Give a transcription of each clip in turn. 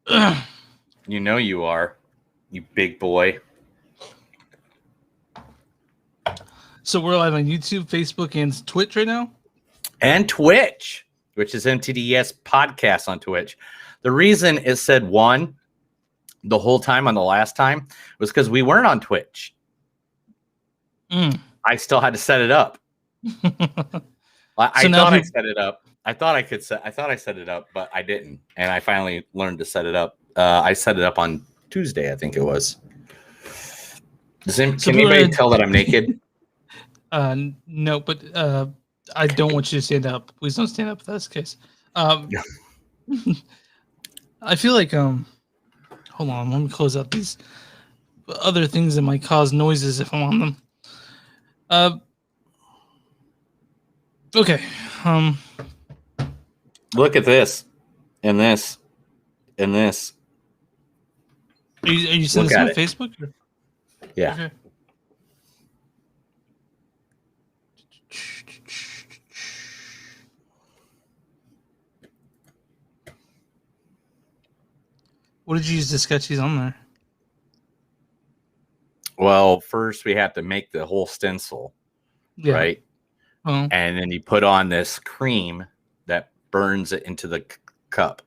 You know you are, you big boy. So we're live on YouTube, Facebook, and Twitch right now? And Twitch, which is MTDS Podcast on Twitch. The reason it said one the whole time on the last time was because we weren't on Twitch. I still had to set it up. I thought I set it up. I thought I set it up, but I didn't. And I finally learned to set it up. I set it up on Tuesday, I think it was. Can anybody tell that I'm naked? No, but I don't want you to stand up. Please don't stand up if that's the case. I feel like hold on, let me close out these other things that might cause noises if I'm on them. Okay. Look at this, and this, and this. Are you sending this on Facebook? Or? Yeah. Okay. What did you use to sketch these on there? Well, first we have to make the whole stencil, right? Oh. And then you put on this cream that burns it into the cup.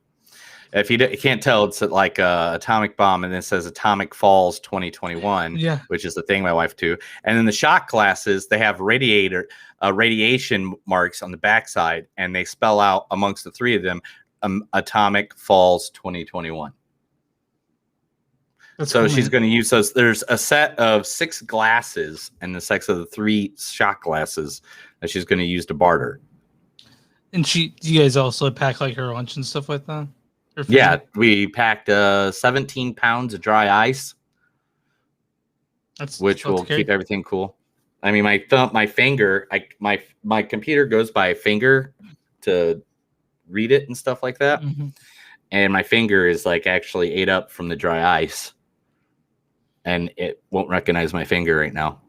If you can't tell, it's like a atomic bomb, and then it says Atomic Falls 2021, which is the thing my wife too. And then the shot glasses, they have radiation marks on the backside, and they spell out amongst the three of them, Atomic Falls 2021. So she's going to use those. There's a set of 6 glasses and the set of the 3 shot glasses that she's going to use to barter. And do you guys also pack like her lunch and stuff like that? Yeah, we packed 17 pounds of dry ice, which will keep everything cool. I mean, my finger, my computer goes by finger to read it and stuff like that. Mm-hmm. And my finger is like actually ate up from the dry ice. And it won't recognize my finger right now.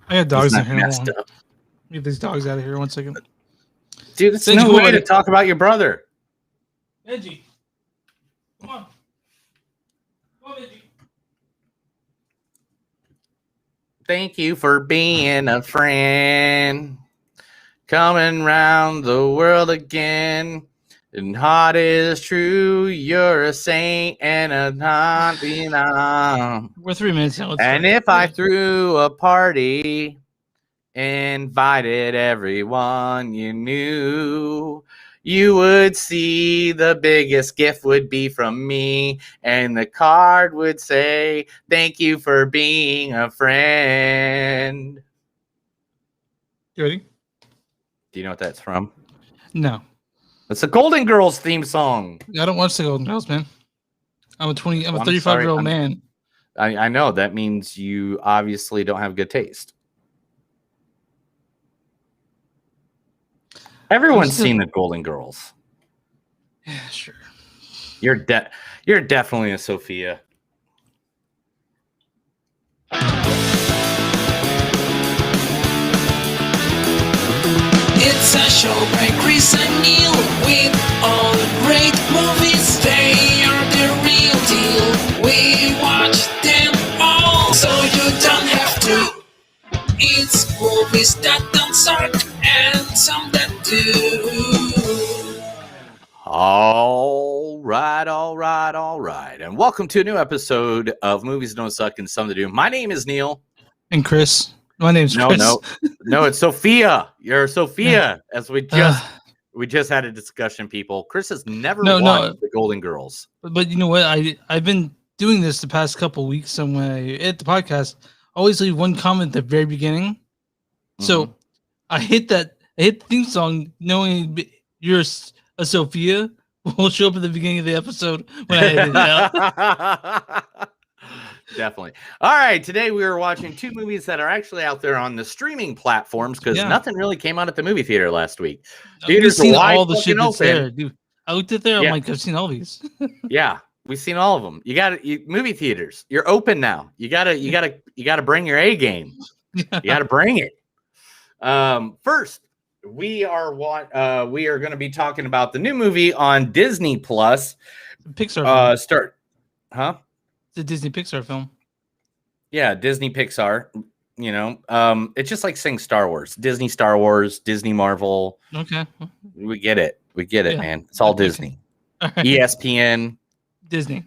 I had dogs in here. Get these dogs out of here 1 second. Dude, that's no way to talk about your brother. Edgy. Come on. Come on, Edgy. Thank you for being a friend. Coming round the world again. And heart is true, you're a saint and a non. We're 3 minutes now. And if I threw a party, invited everyone you knew, you would see the biggest gift would be from me. And the card would say, thank you for being a friend. You ready? Do you know what that's from? No. It's a Golden Girls theme song. I don't watch the Golden Girls, man. I'm a 35-year-old man. I know. That means you obviously don't have good taste. Everyone's seen the Golden Girls. Yeah, sure. You're definitely a Sophia. It's a show by Chris and Neil with all the great movies. They are the real deal. We watch them all, so you don't have to. It's movies that don't suck and some that do. All right. And welcome to a new episode of Movies That Don't Suck and Some That Do. My name is Neil. And Chris. My name's Chris. No, it's Sophia. You're Sophia. As we just had a discussion, people. Chris has never watched the Golden Girls. But you know what? I've been doing this the past couple of weeks. And when I hit the podcast, I always leave one comment at the very beginning. Mm-hmm. So I hit the theme song knowing you're a Sophia will show up at the beginning of the episode when I edit it out. Definitely. All right. Today we are watching 2 movies that are actually out there on the streaming platforms because nothing really came out at the movie theater last week. Theaters are wide all the shit that's there, dude. I looked at there. I'm like, I've seen all these. Yeah, we've seen all of them. Movie theaters. You're open now. You gotta bring your A game. You gotta bring it. First, we are going to be talking about the new movie on Disney Plus. Pixar. It's a Disney Pixar film. Yeah, Disney Pixar. You know, it's just like saying Star Wars, Disney, Star Wars, Disney, Marvel. Okay, we get it, man. It's all Disney. All right. ESPN, Disney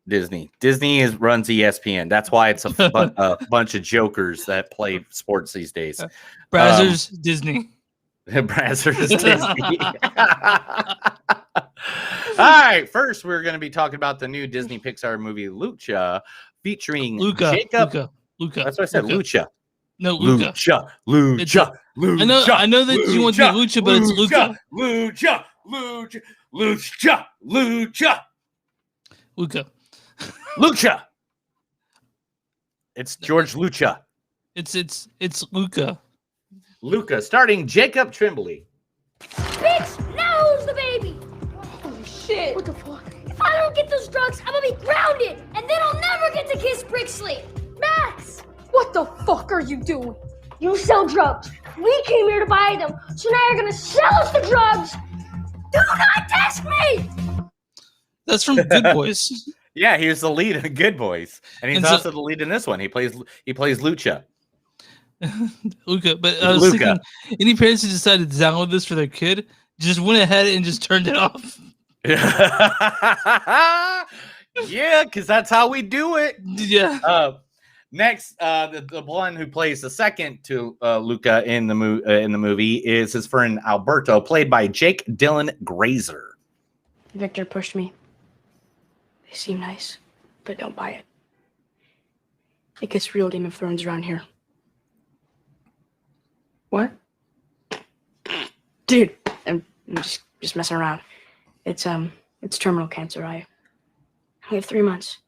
runs ESPN. That's why it's a bunch of jokers that play sports these days. Brazzers, Disney. Brazzers, Disney. All right, first we're going to be talking about the new Disney Pixar movie Luca, featuring Luca. Luca. That's what I said. Luca. No, Luca. Luca. I know that you want to be Luca, but it's Luca. Luca. It's George Luca. It's Luca. Luca, starring Jacob Tremblay. Bitch, now who's the baby? Holy shit. What the fuck? If I don't get those drugs, I'm gonna be grounded, and then I'll never get to kiss Brixley. Max! What the fuck are you doing? You sell drugs. We came here to buy them, so now you're gonna sell us the drugs. Do not test me! That's from Good Boys. Yeah, he was the lead in Good Boys, and he's also the lead in this one. He plays Lucha. Luca, but I was thinking, any parents who decided to download this for their kid just went ahead and just turned it off. Yeah, because that's how we do it. Yeah. Next, the one who plays the second to Luca in the movie is his friend Alberto, played by Jake Dylan Grazer. Victor pushed me. They seem nice, but don't buy it. It gets real Game of Thrones around here. What? Dude, I'm just messing around. It's terminal cancer. I have 3 months.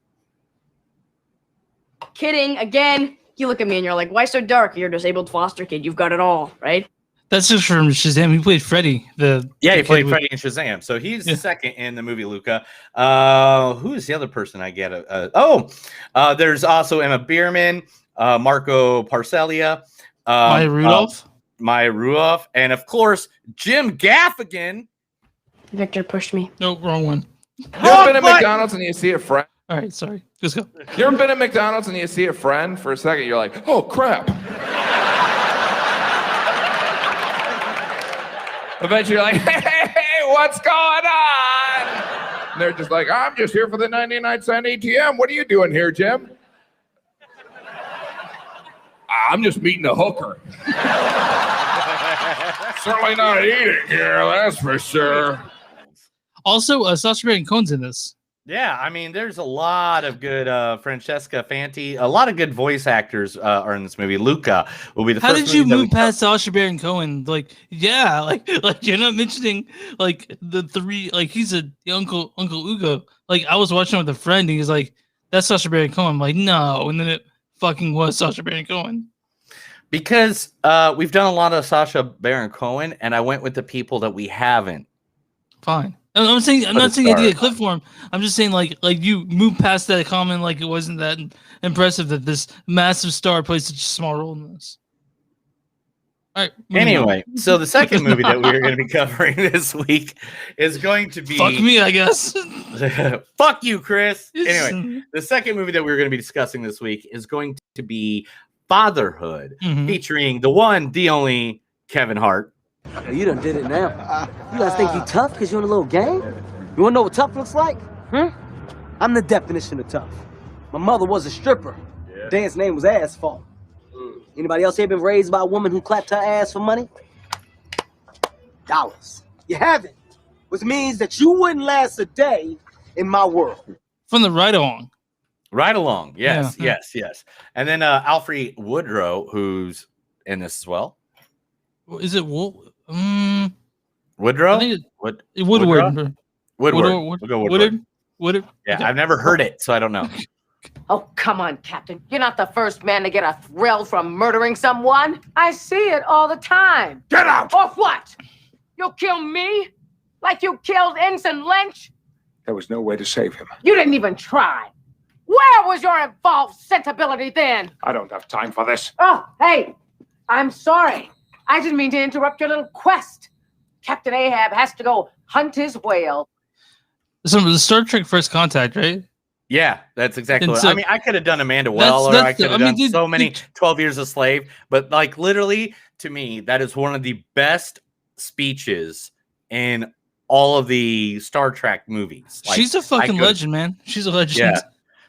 Kidding, again. You look at me and you're like, why so dark? You're a disabled foster kid. You've got it all, right? That's just from Shazam. He played Freddy. He played Freddy in Shazam. So he's the second in the movie, Luca. Who is the other person I get? There's also Emma Bierman, Marco Parcelia, Maya Rudolph, and of course, Jim Gaffigan. Victor pushed me. No, wrong one. You ever been at McDonald's and you see a friend? All right, sorry. Let's go. You ever been at McDonald's and you see a friend for a second? You're like, oh, crap. Eventually you're like, hey, what's going on? And they're just like, I'm just here for the 99-cent ATM. What are you doing here, Jim? I'm just meeting a hooker. Certainly not eating here, that's for sure. Also, Sacha Baron Cohen's in this. Yeah, I mean, there's a lot of good Francesca Fanti. A lot of good voice actors are in this movie. Luca will be the first. How did you move past Sacha Baron Cohen? Like you're not mentioning like the three. Like he's a Uncle Ugo. Like I was watching with a friend. And he's like, "That's Sacha Baron Cohen." I'm like, no, and then it fucking was Sacha Baron Cohen. Because we've done a lot of Sacha Baron Cohen, and I went with the people that we haven't. Fine. I'm not saying I did a clip for him. I'm just saying like you moved past that comment like it wasn't that impressive that this massive star plays such a small role in this. All right. Anyway, so the second movie that we're going to be covering this week is going to be fuck me, I guess. Fuck you, Chris. Anyway, the second movie that we're going to be discussing this week is going to be Fatherhood, featuring the one, the only Kevin Hart. You done did it now. You guys think you tough because you're in a little gang? You wanna know what tough looks like? I'm the definition of tough. My mother was a stripper. Yeah. Dad's name was Asphalt. Anybody else here been raised by a woman who clapped her ass for money? Dollars. You haven't. Which means that you wouldn't last a day in my world. From the Ride Along. Ride Along, yes. And then Alfred Woodrow, who's in this as well. Is it Woodrow? Woodward. We'll go Woodward. Yeah, okay. I've never heard it, so I don't know. Oh, come on, Captain. You're not the first man to get a thrill from murdering someone. I see it all the time. Get out! Or what? You'll kill me? Like you killed Ensign Lynch? There was no way to save him. You didn't even try. Where was your involved sensibility then? I don't have time for this. Oh, hey, I'm sorry. I didn't mean to interrupt your little quest. Captain Ahab has to go hunt his whale. Some of the Star Trek First Contact, right? Yeah, that's exactly And what so- I mean. I could have done Amanda Weller. I could have done dude, so many 12 Years a Slave. But like literally, to me, that is one of the best speeches in all of the Star Trek movies. Like, she's a fucking legend, man. She's a legend. Yeah.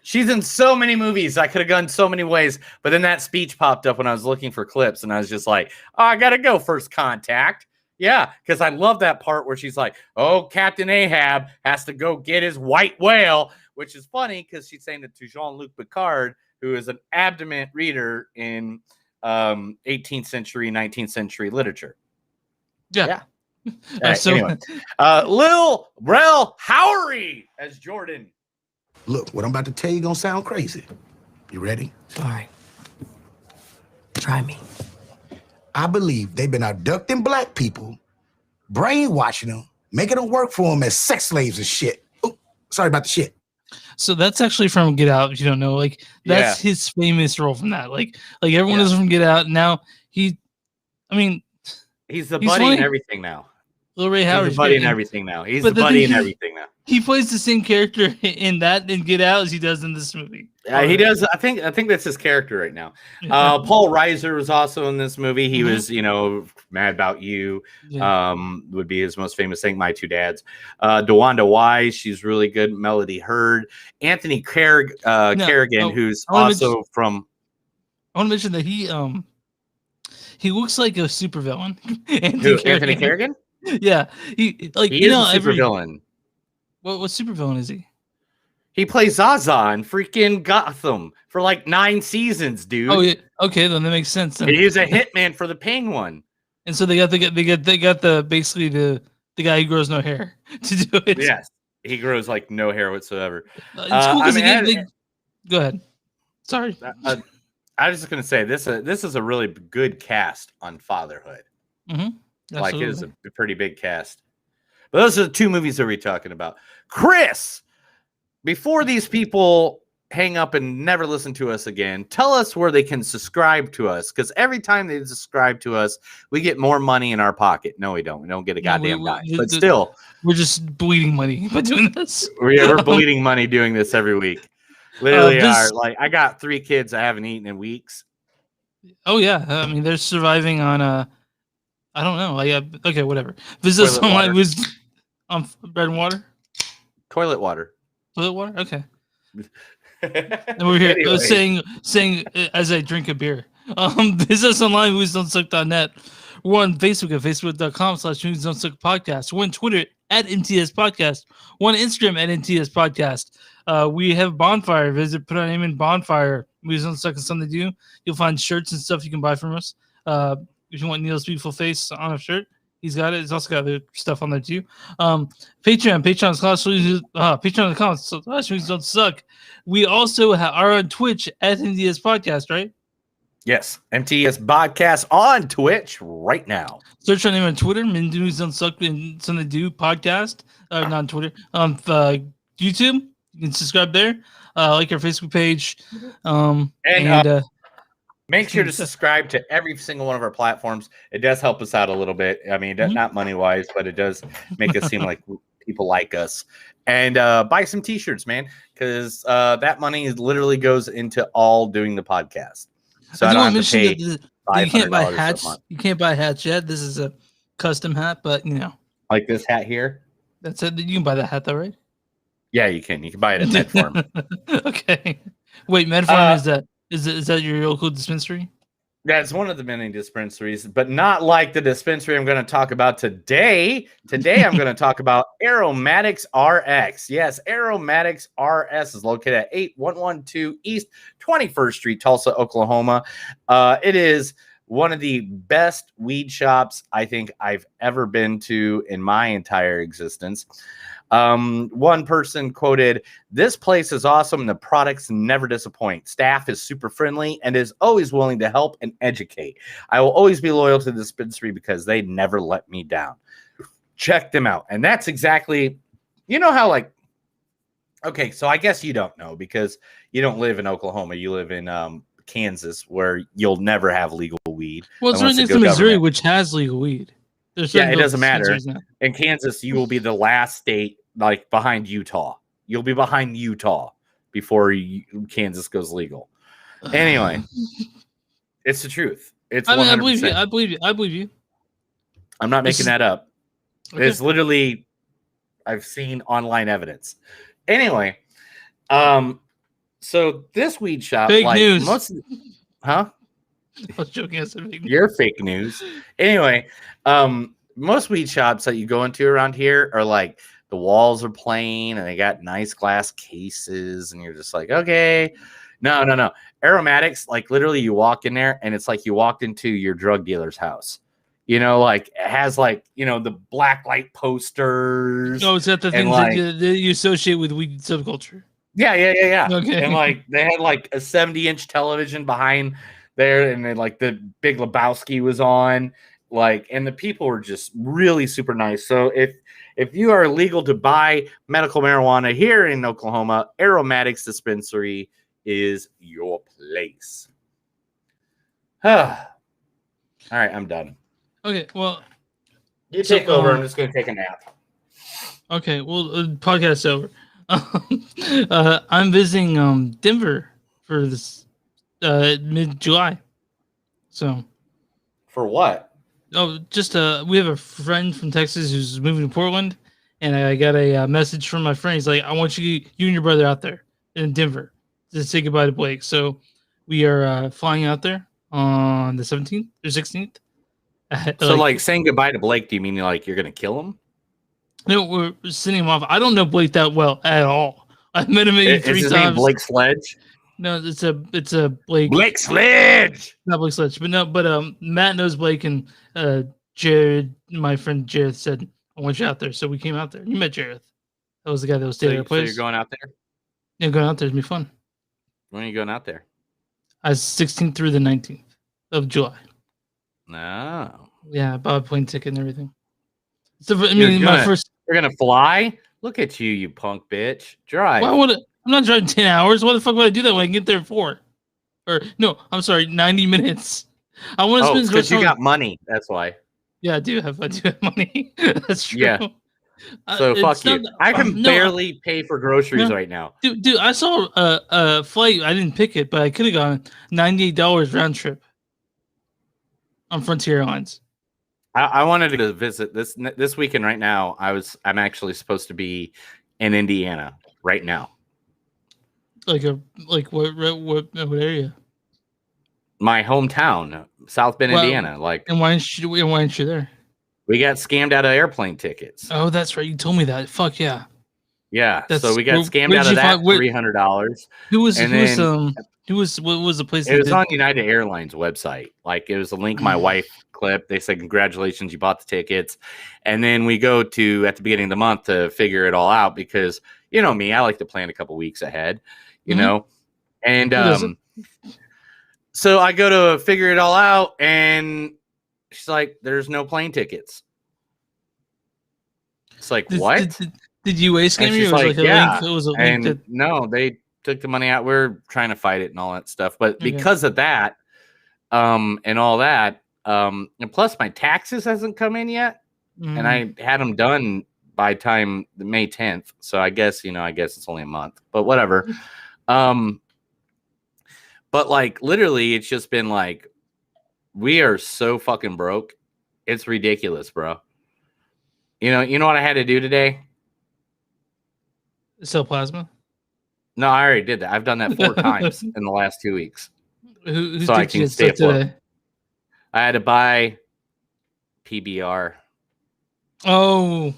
She's in so many movies. I could have gone so many ways. But then that speech popped up when I was looking for clips, and I was just like, oh, I got to go First Contact. Yeah, because I love that part where she's like, oh, Captain Ahab has to go get his white whale, which is funny because she's saying it to Jean-Luc Picard, who is an adamant reader in 18th century, 19th century literature. Yeah. Anyway, Lil Rel Howery as Jordan. Look, what I'm about to tell you gonna sound crazy. You ready? All right. Try me. I believe they've been abducting black people, brainwashing them, making them work for them as sex slaves and shit. Ooh, sorry about the shit. So that's actually from Get Out. If you don't know, like that's his famous role from that. Like everyone is from Get Out. Now he's the buddy in everything now. Lil Ray Howard. He's the buddy in everything now. He's the buddy in everything now. He plays the same character in that in Get Out as he does in this movie. He does. I think that's his character right now. Paul Reiser was also in this movie. He was, Mad About You. Would be his most famous thing. My Two Dads. DeWanda Wise, she's really good. Melody Hurd. Anthony Kerrigan, who's also from. I want to mention that he looks like a supervillain. Anthony Kerrigan? Yeah, he is a supervillain. What supervillain is he? He plays Zaza in freaking Gotham for like 9 seasons, dude. Oh yeah, okay, then that makes sense. Then. He's a hitman for the Penguin, and so they got the basically the guy who grows no hair to do it. Yes, he grows like no hair whatsoever. It's cool because go ahead. Sorry, I was just gonna say this is a really good cast on Fatherhood. Like it is a pretty big cast. But those are the 2 movies that we're talking about. Chris, before these people hang up and never listen to us again, tell us where they can subscribe to us. Because every time they subscribe to us, we get more money in our pocket. No, we don't. We don't get a goddamn dime. But still, we're just bleeding money by doing this. We're bleeding money doing this every week. Literally are. Like, I got 3 kids I haven't eaten in weeks. Oh, yeah. I mean, they're surviving on I don't know. Okay, whatever. Visit us online with bread and water. Toilet water. Toilet water. Okay. And we're here anyway. saying as I drink a beer. Visit us online moviesdon'tsuck.net. We're on Facebook at facebook.com/moviesdon'tsuck podcast. We're on Twitter at MTS Podcast. We're on Instagram at MTS Podcast. We have Bonfire. Put our name in Bonfire. Movies Don't Suck and Something to Do. You'll find shirts and stuff you can buy from us. If you want Neil's beautiful face on a shirt, he's got it. He's also got other stuff on there too. Patreon.com/movies don't suck. We also are on Twitch at MTS Podcast, right? Yes, MTS Podcast on Twitch right now. Search our name on Twitter, Movies Don't Suck and Something to Do Podcast. Not on Twitter. On YouTube, you can subscribe there. Like our Facebook page. Make sure to subscribe to every single one of our platforms. It does help us out a little bit. I mean, not money-wise, but it does make us seem like people like us. And buy some T-shirts, man, because that money literally goes into all doing the podcast. So I don't have to pay you can't buy hats. You can't buy hats yet. This is a custom hat, but like this hat here. That's it. You can buy that hat, though, right? Yeah, you can. You can buy it at Medform. Okay. Wait, Medform is that your local dispensary? That's one of the many dispensaries, but not like the dispensary I'm going to talk about today. Today, I'm going to talk about Aromatics RX. Yes, Aromatics RS is located at 8112 East 21st Street, Tulsa, Oklahoma. It is one of the best weed shops I think I've ever been to in my entire existence. One person quoted, "This place is awesome and the products never disappoint. Staff is super friendly and is always willing to help and educate. I will always be loyal to the dispensary because they never let me down." Check them out. And that's exactly, how okay, so I guess you don't know because you don't live in Oklahoma. You live in Kansas, where you'll never have legal weed. Well, it's right unless the next to Missouri, government- which has legal weed. There's Yeah, certain it doesn't matter. dispensaries now. In Kansas, you will be the last state like behind Utah. You'll be behind Utah before Kansas goes legal. Anyway, it's the truth. It's I mean, 100%. I believe you. I believe you. I believe you. I'm not making that up. Okay. It's literally, I've seen online evidence. Anyway, so this weed shop, Fake like news. huh? I was joking. I said fake news. You're fake news. Anyway, most weed shops that you go into around here are like the walls are plain and they got nice glass cases, and you're just like, okay. No. Aromatics, like literally you walk in there and it's like you walked into your drug dealer's house. You know, like it has like, you know, the black light posters. Oh, is that the things like, that you associate with weed subculture? Yeah. Okay. And like they had like a 70-inch television behind there, and then like the Big Lebowski was on, like, and the people were just really super nice. So if you are legal to buy medical marijuana here in Oklahoma, Aromatics Dispensary is your place. All right, I'm done. Okay, well, You take over. I'm just gonna take a nap. Okay, well, podcast's over. I'm visiting Denver for this mid-July. So for what? Oh, just we have a friend from Texas who's moving to Portland, and I got a message from my friend. He's like, "I want you and your brother out there in Denver to say goodbye to Blake." So we are flying out there on the 17th or 16th. So, like saying goodbye to Blake, do you mean like you're gonna kill him? No, we're sending him off. I don't know Blake that well at all. I've met him maybe 3 times. Is his name Blake Sledge? No, it's a Blake. Blake Sledge. Not Blake Sledge, but Matt knows Blake, and Jared, my friend Jared, said I want you out there, so we came out there. You met Jared. That was the guy that was staying at our place. So you're going out there? Yeah, going out there is gonna be fun. When are you going out there? 16th through the 19th of July. No. Yeah, I bought a plane ticket and everything. So I mean, you're gonna fly. Look at you, you punk bitch. Drive. Why would I'm not driving 10 hours. Why the fuck would I do that when I can get there in 4? Or no, I'm sorry, 90 minutes. I want to spend because you got money. That's why. Yeah, I do have money. That's true. Yeah. So fuck you. I can barely pay for groceries right now. Dude, I saw a flight. I didn't pick it, but I could have gone $98 round trip on Frontier Airlines. I wanted to visit this weekend. Right now, I'm actually supposed to be in Indiana right now. Like what area? My hometown, South Bend, Indiana. Like, and why aren't you there? We got scammed out of airplane tickets. Oh, that's right. You told me that. Fuck yeah. Yeah. So we got scammed out of that $300. What was the place? It was on United Airlines website. Like, it was a link my wife clipped. They said, congratulations, you bought the tickets. And then we go to at the beginning of the month to figure it all out, because you know me, I like to plan a couple weeks ahead, you know? And so I go to figure it all out, and she's like, there's no plane tickets. It's like, what? Did you scam you? Like, yeah. It was a link no, they took the money out. We're trying to fight it and all that stuff. But because of that, and all that, and plus my taxes hasn't come in yet. And I had them done by time May 10th. So I guess it's only a month, but whatever. But like literally it's just been like, we are so fucking broke. It's ridiculous, bro. You know what I had to do today? Sell plasma? No, I already did that. I've done that 4 times in the last 2 weeks. Who so I can stay afloat. I had to buy PBR. Oh,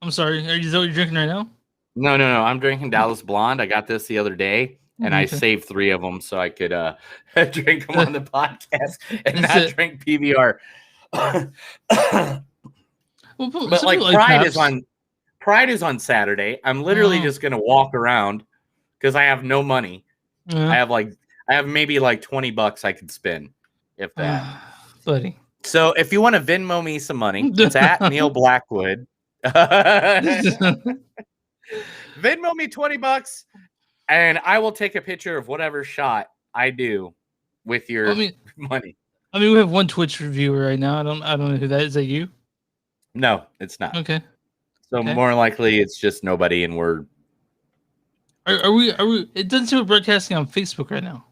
I'm sorry. Is that what you're drinking right now? No. I'm drinking Dallas Blonde. I got this the other day, and I saved 3 of them so I could drink them on the podcast and not drink PBR. But like Pride is on Saturday. I'm literally just gonna walk around because I have no money. I have maybe like $20 I could spend, if that. Buddy. So if you want to Venmo me some money, it's at Neil Blackwood. Venmo me $20, and I will take a picture of whatever shot I do with your money. I mean, we have one Twitch reviewer right now. I don't know who that is. Is that you? No, it's not. Okay. So more likely it's just nobody, and we're. Are we? It doesn't seem we're broadcasting on Facebook right now.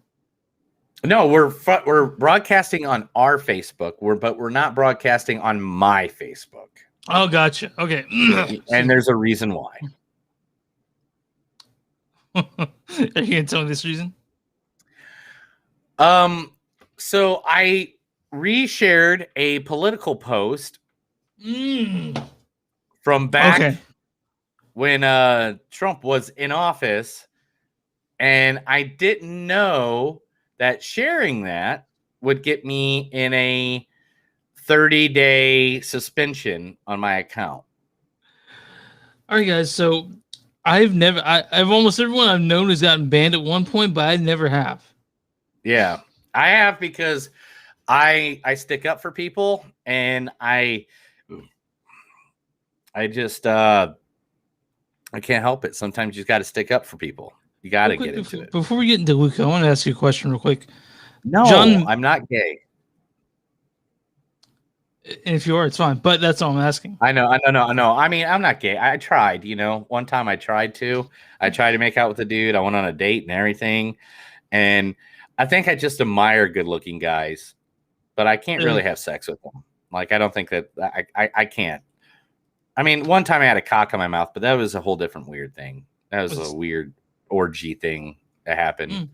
No, we're broadcasting on our Facebook. But we're not broadcasting on my Facebook. Oh, gotcha. Okay. And there's a reason why. Are you gonna tell me this reason? So I reshared a political post from back when Trump was in office, and I didn't know that sharing that would get me in a 30-day suspension on my account. All right, guys. So I've almost everyone I've known has gotten banned at one point, but I never have. Yeah, I have, because I stick up for people, and I just I can't help it. Sometimes you just got to stick up for people. You got to get into it. Before we get into Luca, I want to ask you a question real quick. No, I'm not gay. And if you are, it's fine. But that's all I'm asking. I know. I mean, I'm not gay. I tried. One time I tried to make out with a dude. I went on a date and everything, and I think I just admire good-looking guys, but I can't really have sex with them. Like, I don't think that I can't. I mean, one time I had a cock in my mouth, but that was a whole different weird thing. That was a weird orgy thing that happened.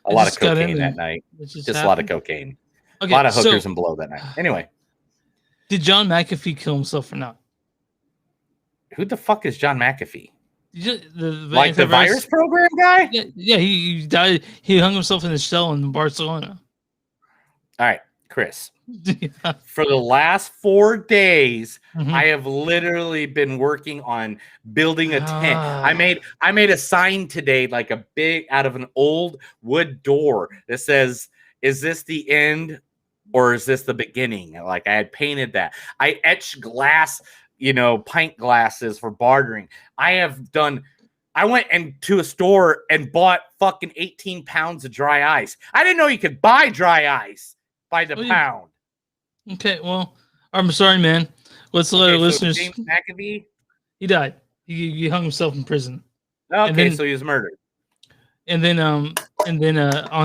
A lot of cocaine that night. Just a lot of cocaine. Okay, a lot of hookers and blow that night. Anyway. Did John McAfee kill himself or not? Who the fuck is John McAfee? The virus program guy? Yeah, he died. He hung himself in his cell in Barcelona. All right, Chris. For the last 4 days, I have literally been working on building a tent. I made a sign today, like a big, out of an old wood door that says, "Is this the end, or is this the beginning?" Like, I had painted that. I etched glass, pint glasses for bartering. I went to a store and bought fucking 18 pounds of dry ice. I didn't know you could buy dry ice by the pound. Okay, well, I'm sorry, man. Let's let our listeners. James McAfee? He died. He hung himself in prison. Okay, so he was murdered. And then on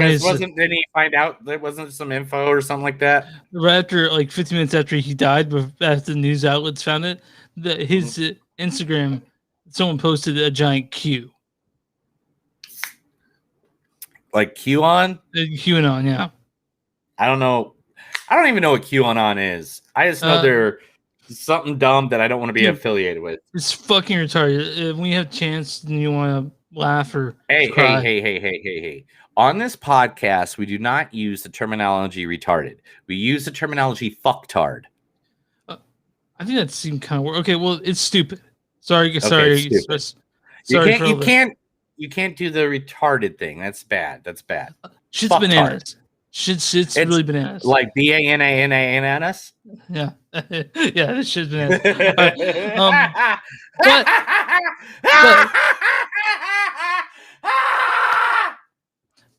his didn't he find out there wasn't some info or something like that? Right after, like 15 minutes after he died, but after the news outlets found it, his Instagram, someone posted a giant Q. Like QAnon? QAnon, yeah. I don't know. I don't even know what QAnon is. I just know they're something dumb that I don't want to be affiliated with. It's fucking retarded. When you have a chance and you want to laugh or hey. On this podcast, we do not use the terminology retarded. We use the terminology fucktard. I think that seemed kind of weird. Okay, well, it's stupid. Sorry. You can't do the retarded thing. That's bad. Shit's bananas. Shit's really bananas. Like bananas. Yeah, yeah. This shit's bananas.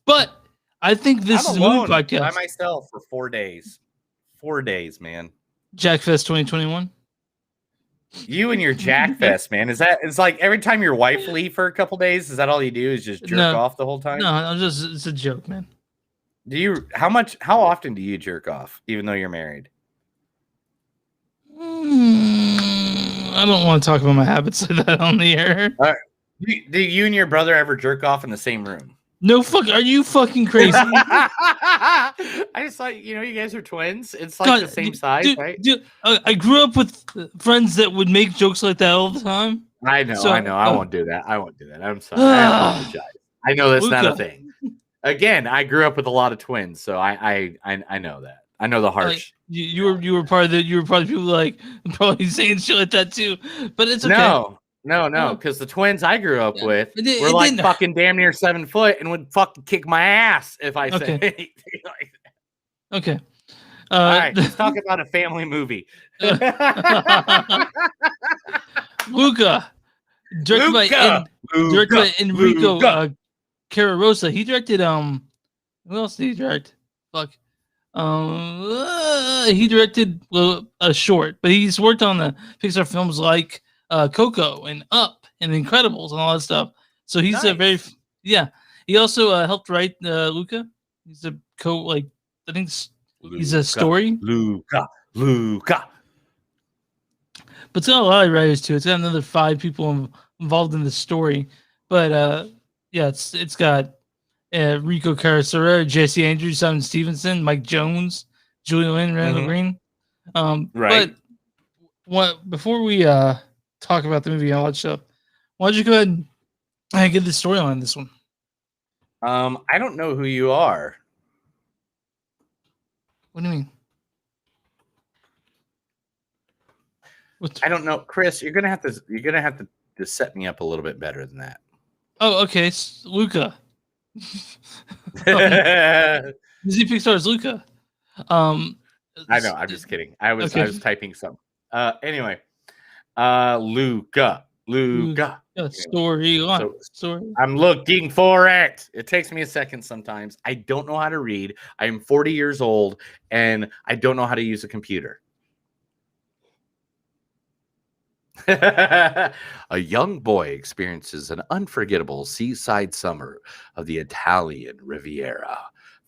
But I think this is a movie podcast. By myself for 4 days. 4 days, man. Jackfest 2021. You and your Jackfest, man. It's like every time your wife leave for a couple days, is that all you do? Is just jerk off the whole time? No, it's a joke, man. How often do you jerk off, even though you're married? I don't want to talk about my habits like that on the air. Do you and your brother ever jerk off in the same room? No, are you fucking crazy? I just thought, you guys are twins. It's like the same size, right? Dude, I grew up with friends that would make jokes like that all the time. I know. I won't do that. I'm sorry. I apologize. I know that's not a thing. Again, I grew up with a lot of twins, so I know that. I know the harsh. You were part of the people like probably saying shit like that too, but it's okay. No, because the twins I grew up with were like fucking damn near 7 foot and would fucking kick my ass if I said anything like that. Okay. All right, let's talk about a family movie. Luca, directed by Enrico Cararosa. He directed who else did he direct? fuck. He directed a short, but he's worked on the Pixar films like Coco and Up and Incredibles and all that stuff. So he's a very He also helped write Luca. He's a I think he's a story. Luca. But it's got a lot of writers too. It's got another 5 people involved in the story. But it's got Rico Caracera, Jesse Andrews, Simon Stevenson, Mike Jones, Julia Lynn, Randall Green. Right. But before we talk about the movie and all that stuff, why don't you go ahead and get the story on this one? I don't know who you are. What do you mean? I don't know, Chris. You're gonna have to just set me up a little bit better than that. Oh, okay. It's Luca. Disney Pixar's Luca. I know. I'm just kidding. I was typing some. Anyway, Luca. Story. I'm looking for it. It takes me a second sometimes. I don't know how to read. I am 40 years old and I don't know how to use a computer. A young boy experiences an unforgettable seaside summer of the Italian Riviera,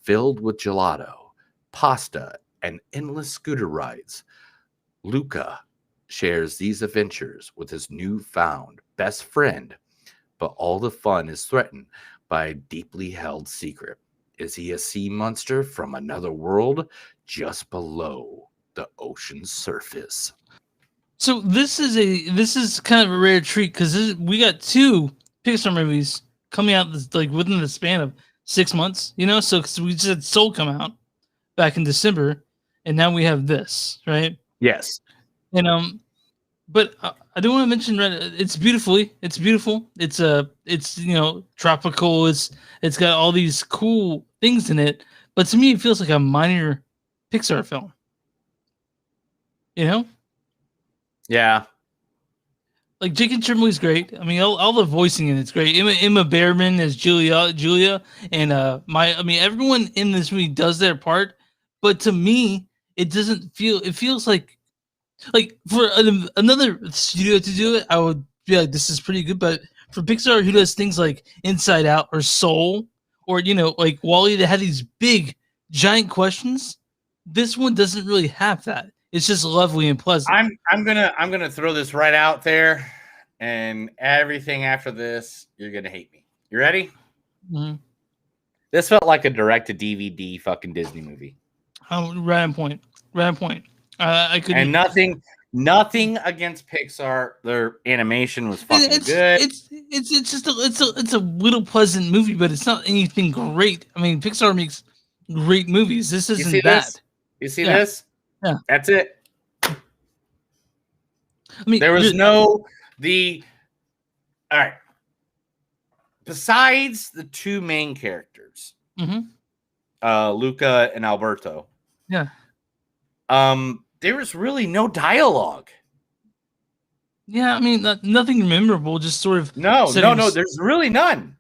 filled with gelato, pasta, and endless scooter rides. Luca shares these adventures with his newfound best friend, but all the fun is threatened by a deeply held secret. Is he a sea monster from another world just below the ocean's surface? So this is kind of a rare treat because we got 2 Pixar movies coming out within the span of 6 months. So cause we just had Soul come out back in December, and now we have this, right? Yes. And but I do want to mention it's beautiful. It's tropical. It's got all these cool things in it, but to me it feels like a minor Pixar film. Yeah. Like Jacob Tremblay's great. I mean, all the voicing in it's great. Emma Behrman as Julia, and everyone in this movie does their part. But to me, it doesn't feel. It feels like for another studio to do it, I would be like, this is pretty good. But for Pixar, who does things like Inside Out or Soul, or like WALL-E, that had these big, giant questions, this one doesn't really have that. It's just lovely and pleasant. I'm gonna throw this right out there, and everything after this, you're gonna hate me. You ready? Mm-hmm. This felt like a direct-to-DVD fucking Disney movie. Right on point. I couldn't. And nothing against Pixar. Their animation was fucking good. It's just a little pleasant movie, but it's not anything great. I mean, Pixar makes great movies. This isn't bad. You see this? Yeah. That's it. I mean, there was all right. Besides the 2 main characters, Luca and Alberto. Yeah. There was really no dialogue. Yeah, I mean, nothing memorable. Just sort of. No. There's really none.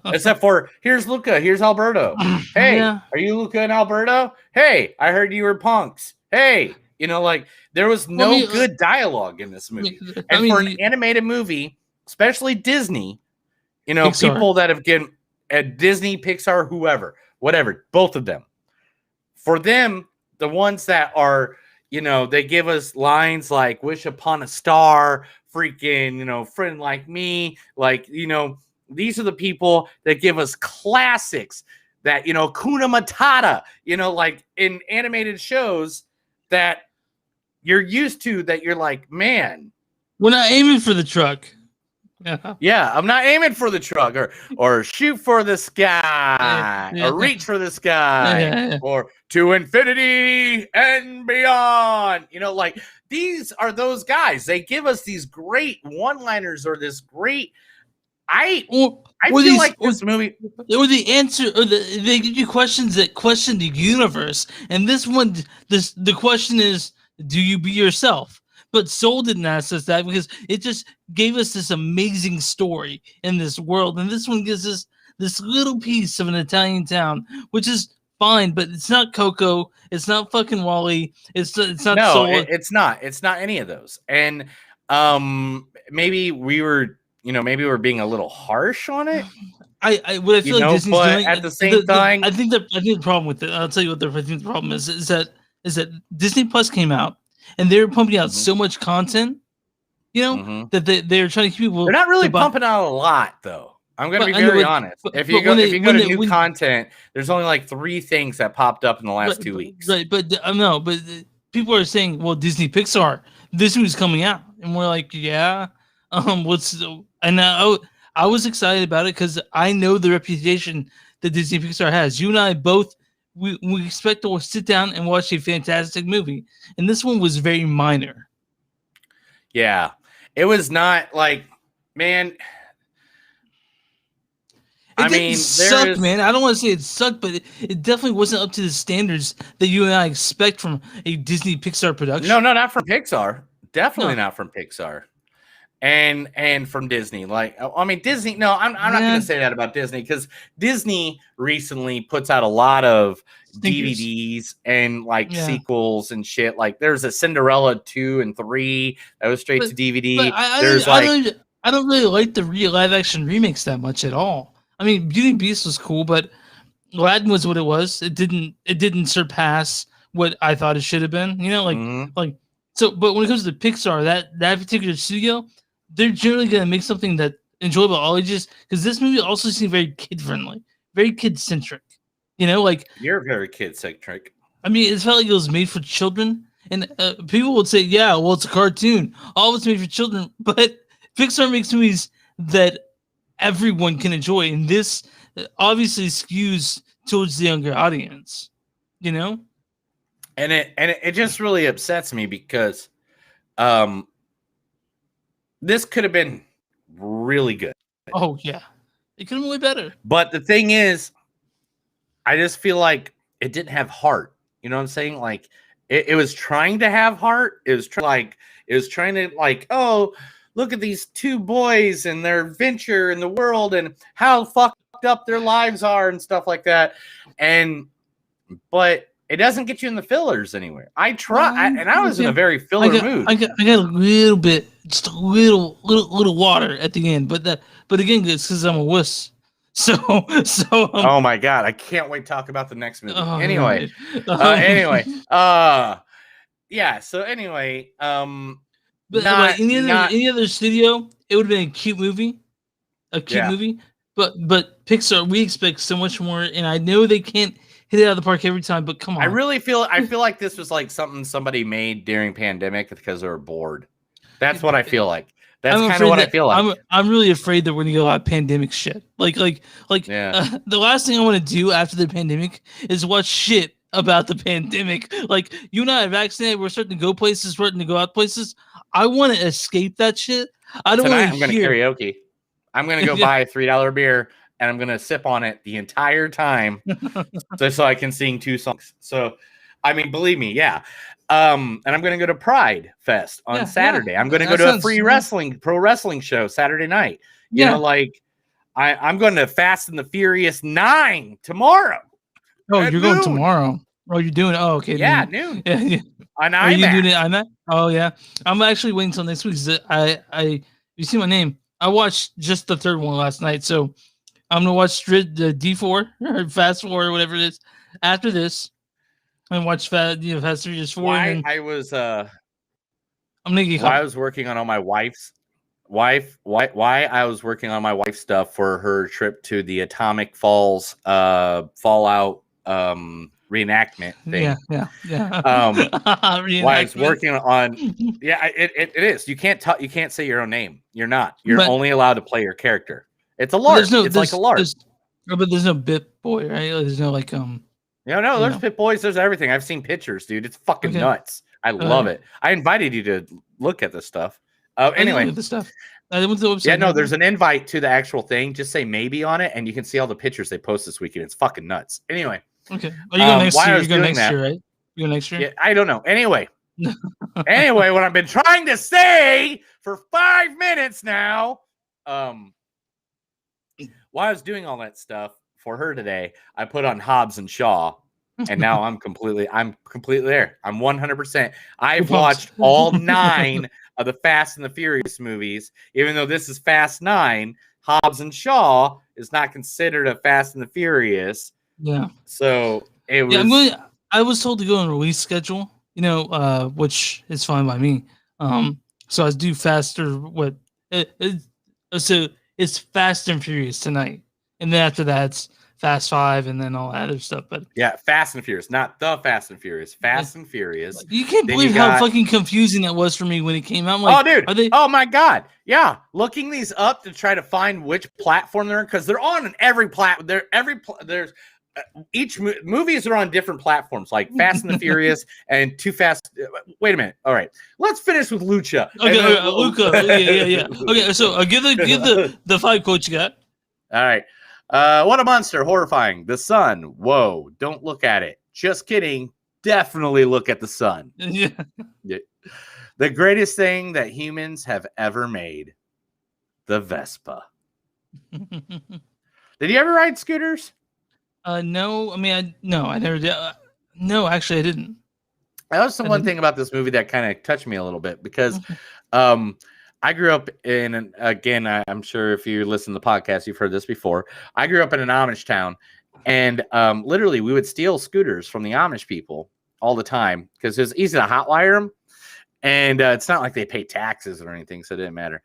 Except for here's Luca, here's Alberto. Hey, Are you Luca and Alberto? Hey, I heard you were punks. Hey, there was no good dialogue in this movie. For an animated movie, especially Disney, Pixar. People that have been at Disney, Pixar, whatever, both of them. For them, the ones that are, they give us lines like "wish upon a star," freaking, friend like me, these are the people that give us classics that, Kuna Matata, like in animated shows that you're used to, that you're like, man. We're not aiming for the truck. Yeah, I'm not aiming for the truck or shoot for the sky or reach for the sky or to infinity and beyond. These are those guys. They give us these great one-liners or this great I feel like this movie, or the answer, or they give you questions that question the universe, and this one, the question is, do you be yourself? But Soul didn't ask us that because it just gave us this amazing story in this world, and this one gives us this little piece of an Italian town, which is fine, but it's not Coco. It's not fucking Wall-E. It's not No, Soul. it's not. It's not any of those. And maybe we were, maybe we're being a little harsh on it. What I feel like Disney's but doing at the same time, I think the problem with it. I'll tell you what I think the problem is that Disney Plus came out and they were pumping out so much content, that they're trying to keep people. They're not really pumping out a lot, though. I'm going to be very honest. If you go to new content, there's only like 3 things that popped up in the last 2 weeks. Right, but no, but people are saying, well, Disney Pixar, this movie's coming out, and we're like, yeah, I was excited about it because I know the reputation that Disney Pixar has. You and I both, we expect to sit down and watch a fantastic movie, and this one was very minor. Yeah, it was not like, man. It didn't suck, man. I don't want to say it sucked, but it definitely wasn't up to the standards that you and I expect from a Disney Pixar production. No, not from Pixar. Definitely not from Pixar. And from Disney. Like, I mean, Disney. No, I'm not going to say that about Disney because Disney recently puts out a lot of DVDs and like sequels and shit. Like, there's a Cinderella 2 and 3 that was straight to DVD. I don't really like the live action remakes that much at all. I mean, Beauty and the Beast was cool, but Aladdin was what it was. It didn't surpass what I thought it should have been. So. But when it comes to Pixar, that particular studio, they're generally gonna make something that enjoyable all ages. Because this movie also seemed very kid friendly, very kid centric. You're very kid centric. I mean, it felt like it was made for children, and people would say, "Yeah, well, it's a cartoon. All of it's made for children." But Pixar makes movies that everyone can enjoy, and this obviously skews towards the younger audience, and it just really upsets me because this could have been really good. Oh yeah, it could have been way better. But the thing is, I just feel like it didn't have heart. You know what I'm saying? Like it was trying to have heart. It was trying to like, oh, look at these 2 boys and their adventure in the world and how fucked up their lives are and stuff like that. But it doesn't get you in the fillers anywhere. I was in a very filler mood. I got a little bit, just a little water at the end, but again, it's because I'm a wuss. So. Oh my god, I can't wait to talk about the next movie. Anyway. Yeah. So anyway, But any other studio, it would have been a cute movie, movie. But Pixar, we expect so much more, and I know they can't hit it out of the park every time. But come on, I feel like this was like something somebody made during pandemic because they were bored. That's what I feel like. That's kind of what I feel like. I'm really afraid that we're gonna get a lot of pandemic shit. The last thing I want to do after the pandemic is watch shit about the pandemic. Like, you and I are vaccinated, we're starting to go places, starting to go out places. I want to escape that shit. I don't want to I'm going to karaoke. I'm going to go buy a $3 beer and I'm going to sip on it the entire time just so I can sing 2 songs. So, I mean, believe me, yeah. And I'm going to go to Pride Fest on Saturday. I'm going to go to a pro wrestling show Saturday night. You know, like I'm going to Fast and the Furious 9 tomorrow. Oh, you're going tomorrow. Oh, you're doing it. Oh, okay. Yeah, noon. Yeah. Are you doing it IMAX? Oh yeah. I'm actually waiting until next week. You see my name. I watched just the 3rd one last night, so I'm gonna watch the D4 or Fast 4 or whatever it is after this, and watch Fast 3 4. I'm gonna get. I was working on all my wife's I was working on my wife's stuff for her trip to the Atomic Falls Fallout reenactment thing. Yeah. While I was working on, it is. You can't say your own name. You're not. You're only allowed to play your character. It's a LARP. It's like a LARP. But there's no Bit Boy, right? There's no like there's Pit Boys. There's everything. I've seen pictures, dude. It's fucking nuts. I love it. I invited you to look at this stuff. Anyway, the stuff. I went to the website. Yeah, no, there's an invite to the actual thing. Just say maybe on it, and you can see all the pictures they post this weekend. It's fucking nuts. Anyway. Okay. Are you going next year? You're going next year, right? You go next year? Yeah, I don't know. Anyway, what I've been trying to say for 5 minutes now, while I was doing all that stuff for her today, I put on Hobbs and Shaw And now I'm completely there. I'm 100%. I've watched all 9 of the Fast and the Furious movies, even though this is Fast 9. Hobbs and Shaw is not considered a Fast and the Furious. Yeah. So it was. Yeah, I was told to go on release schedule, which is fine by me. So I do faster. So it's Fast and Furious tonight, and then after that it's Fast 5, and then all that other stuff. But yeah, Fast and Furious, not the Fast and Furious. Fast and Furious. You can't believe how fucking confusing that was for me when it came out. I'm like, oh, dude! Oh my god! Yeah, looking these up to try to find which platform they're in, because they're on every platform. There's each movies are on different platforms, like Fast and the Furious and Too Fast. Wait a minute. All right, let's finish with Lucha. Okay, Luca. Yeah. Okay, so give the 5 quotes you got. All right. What a monster! Horrifying. The sun. Whoa! Don't look at it. Just kidding. Definitely look at the sun. Yeah. The greatest thing that humans have ever made. The Vespa. Did you ever ride scooters? No. I mean, I never did. No, actually, I didn't. That was the one thing about this movie that kind of touched me a little bit, because I grew up in, again, I'm sure if you listen to the podcast, you've heard this before. I grew up in an Amish town, and literally we would steal scooters from the Amish people all the time because it was easy to hotwire them. And it's not like they pay taxes or anything, so it didn't matter.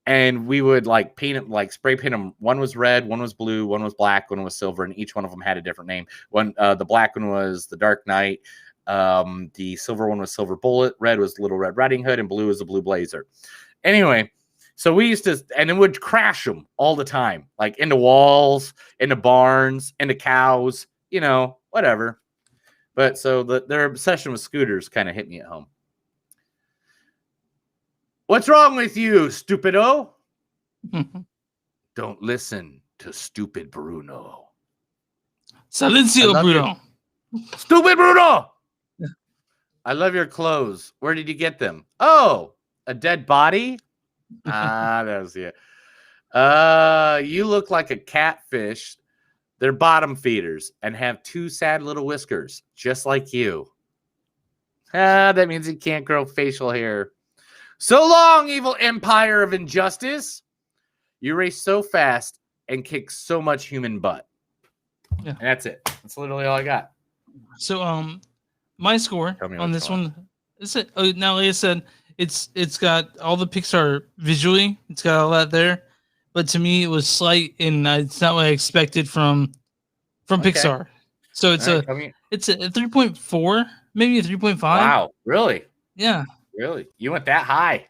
And we would like paint them, like spray paint them. One was red, one was blue, one was black, one was silver, and each one of them had a different name. The black one was the Dark Knight. The silver one was Silver Bullet, red was Little Red Riding Hood, and blue was the Blue Blazer. Anyway, so we used to, and it would crash them all the time, like into walls, into barns, into cows, whatever. But so their obsession with scooters kind of hit me at home. What's wrong with you, stupido? Don't listen to stupid Bruno. Silencio, Bruno. Stupid Bruno! I love your clothes. Where did you get them? Oh, a dead body? That was it. You look like a catfish. They're bottom feeders and have 2 sad little whiskers, just like you. That means you can't grow facial hair. So long, evil empire of injustice. You race so fast and kick so much human butt. Yeah. And that's it. That's literally all I got. So, my score on this one is it. Now, like I said, it's got all the Pixar visually. It's got all that there, but to me, it was slight, and it's not what I expected from Pixar. So it's a 3.4, maybe a 3.5. Wow, really? Yeah. Really? You went that high?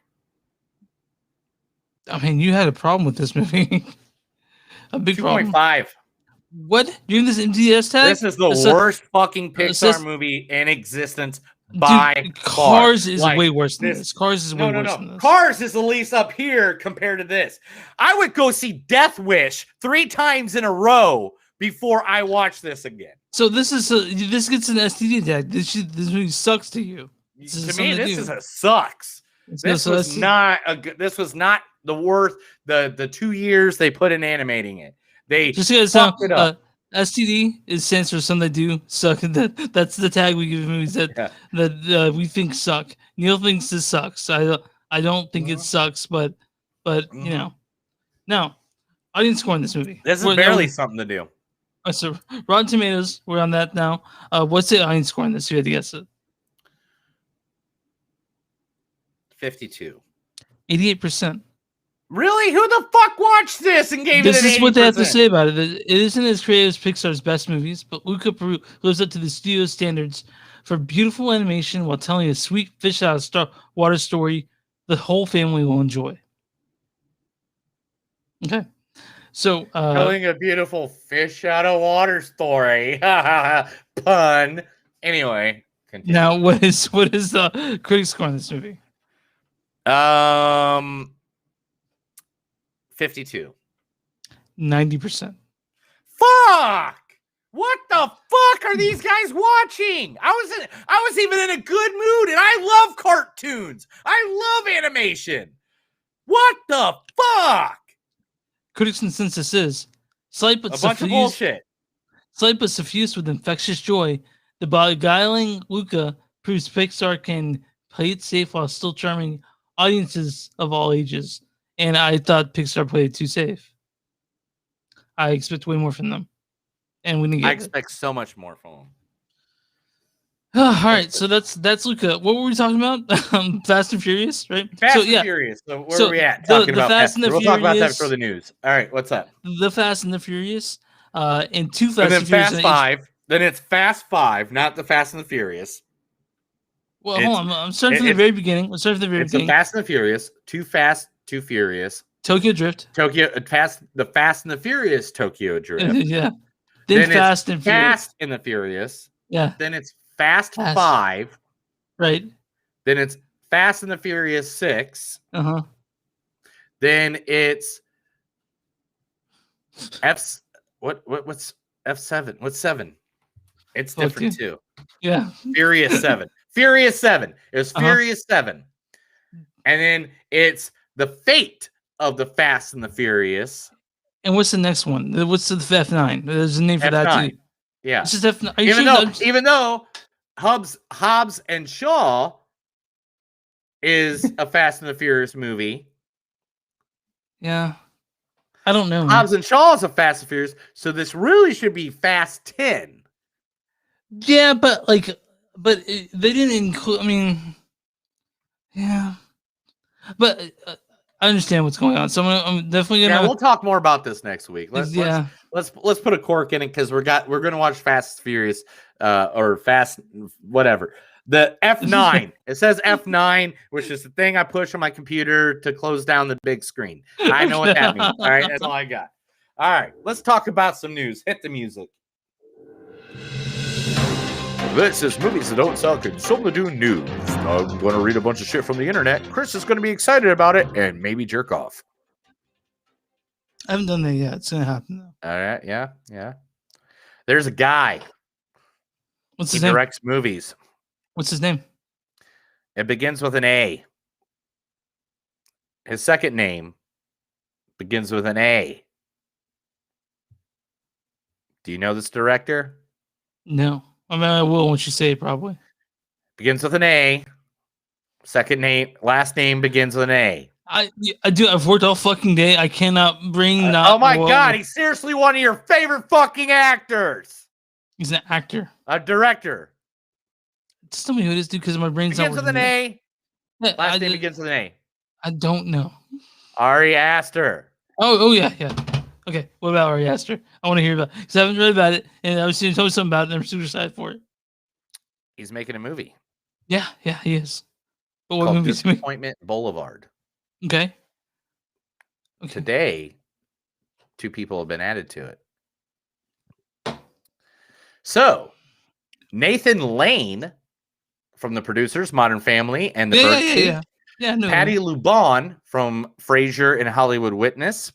I mean, you had a problem with this movie. A big 2.5. What? You have this MTS tag? This is the worst fucking Pixar movie in existence by far. Cars is way worse than this. Cars is way worse than this. Cars is the least up here compared to this. I would go see Death Wish 3 times in a row before I watch this again. So this is this gets an STD tag. This movie sucks to you. To me, this is a sucks. This was not the worth the 2 years they put in animating it. They just fucked it up. STD stands for something that do suck. That's the tag we give movies that we think suck. Neil thinks this sucks. I don't think it sucks, but no. Audience score in this movie. This is barely something to do. So Rotten Tomatoes, we're on that now. What's the audience score in this? You had to guess it. 52. 88%. Really? Who the fuck watched this and gave it an 80%? This is what they have to say about it. It isn't as creative as Pixar's best movies, but Luca lives up to the studio's standards for beautiful animation while telling a sweet fish out of water story the whole family will enjoy. Okay. So telling a beautiful fish out of water story. Pun. Anyway, continue. Now what is the critic score on this movie? 52. 90%. Fuck! What the fuck are these guys watching? I was even in a good mood, and I love cartoons. I love animation. What the fuck? Critics' consensus is slight but a bunch of bullshit. Slight but suffused with infectious joy, the beguiling Luca proves Pixar can play it safe while still charming audiences of all ages. And I thought Pixar played it too safe. I expect way more from them, and we didn't get I it. expect so much more from them. All right, so that's Luca. What were we talking about? Fast and Furious, right? Fast and Furious. So where are we at? Talking about Fast and the We'll Furious. talk about that for the news. All right, what's up? The Fast and the Furious, and two And Fast then and Furious. Fast 5. Then it's Fast 5, not the Fast and the Furious. Well, hold on. I'm starting from the very beginning. Let's start from the very beginning. It's the Fast and the Furious, Too Fast, Too Furious, Tokyo Drift, the Fast and the Furious Tokyo Drift. Yeah. Then Fast and Furious. Fast and the Furious. Yeah. Then it's Fast 5. Right. Then it's Fast and the Furious 6. Uh-huh. Then it's what's F7? What's 7? It's different too. Yeah. Furious 7. Furious 7. It's Furious 7. And then it's the fate of the Fast and the Furious. And what's the next one? What's the F9? There's a name for that too. Yeah. This is F9. Even though Hobbs and Shaw is a Fast and the Furious movie. Yeah. I don't know. Hobbs and Shaw is a Fast and Furious, so this really should be Fast 10. Yeah, but they didn't include. I mean, yeah, but I understand what's going on. So I'm definitely gonna. Yeah, we'll talk more about this next week. Let's put a cork in it because we're gonna watch Fast and Furious, or Fast whatever. The F9. It says F9, which is the thing I push on my computer to close down the big screen. I know what that means. All right, that's all I got. All right, let's talk about some news. Hit the music. This is Movies That Don't Suck and Some to Do News. I'm going to read a bunch of shit from the internet. Chris is going to be excited about it and maybe jerk off. I haven't done that yet. It's going to happen, though. All right, yeah. There's a guy. What's his name? He directs movies. What's his name? It begins with an A. His second name begins with an A. Do you know this director? No. I mean, I will once you say it, probably. Begins with an A. Last name begins with an A. I do. I've worked all fucking day. I cannot bring oh my God, he's seriously one of your favorite fucking actors. He's an actor. A director. Just tell me who it is, dude, because my brain's begins with an A. Yeah, last name begins with an A. I don't know. Ari Aster. Oh yeah. Okay, what about Ari Aster? I want to hear about it because I haven't read about it, and I was told something about it, and I'm super excited for it. He's making a movie. Yeah, he is. But what movie is he making? Disappointment Boulevard. Okay. Today, 2 people have been added to it. So, Nathan Lane from the producers, Modern Family, and the Birdcage. Yeah, no. Patty LuBon from Frasier and Hollywood Witness.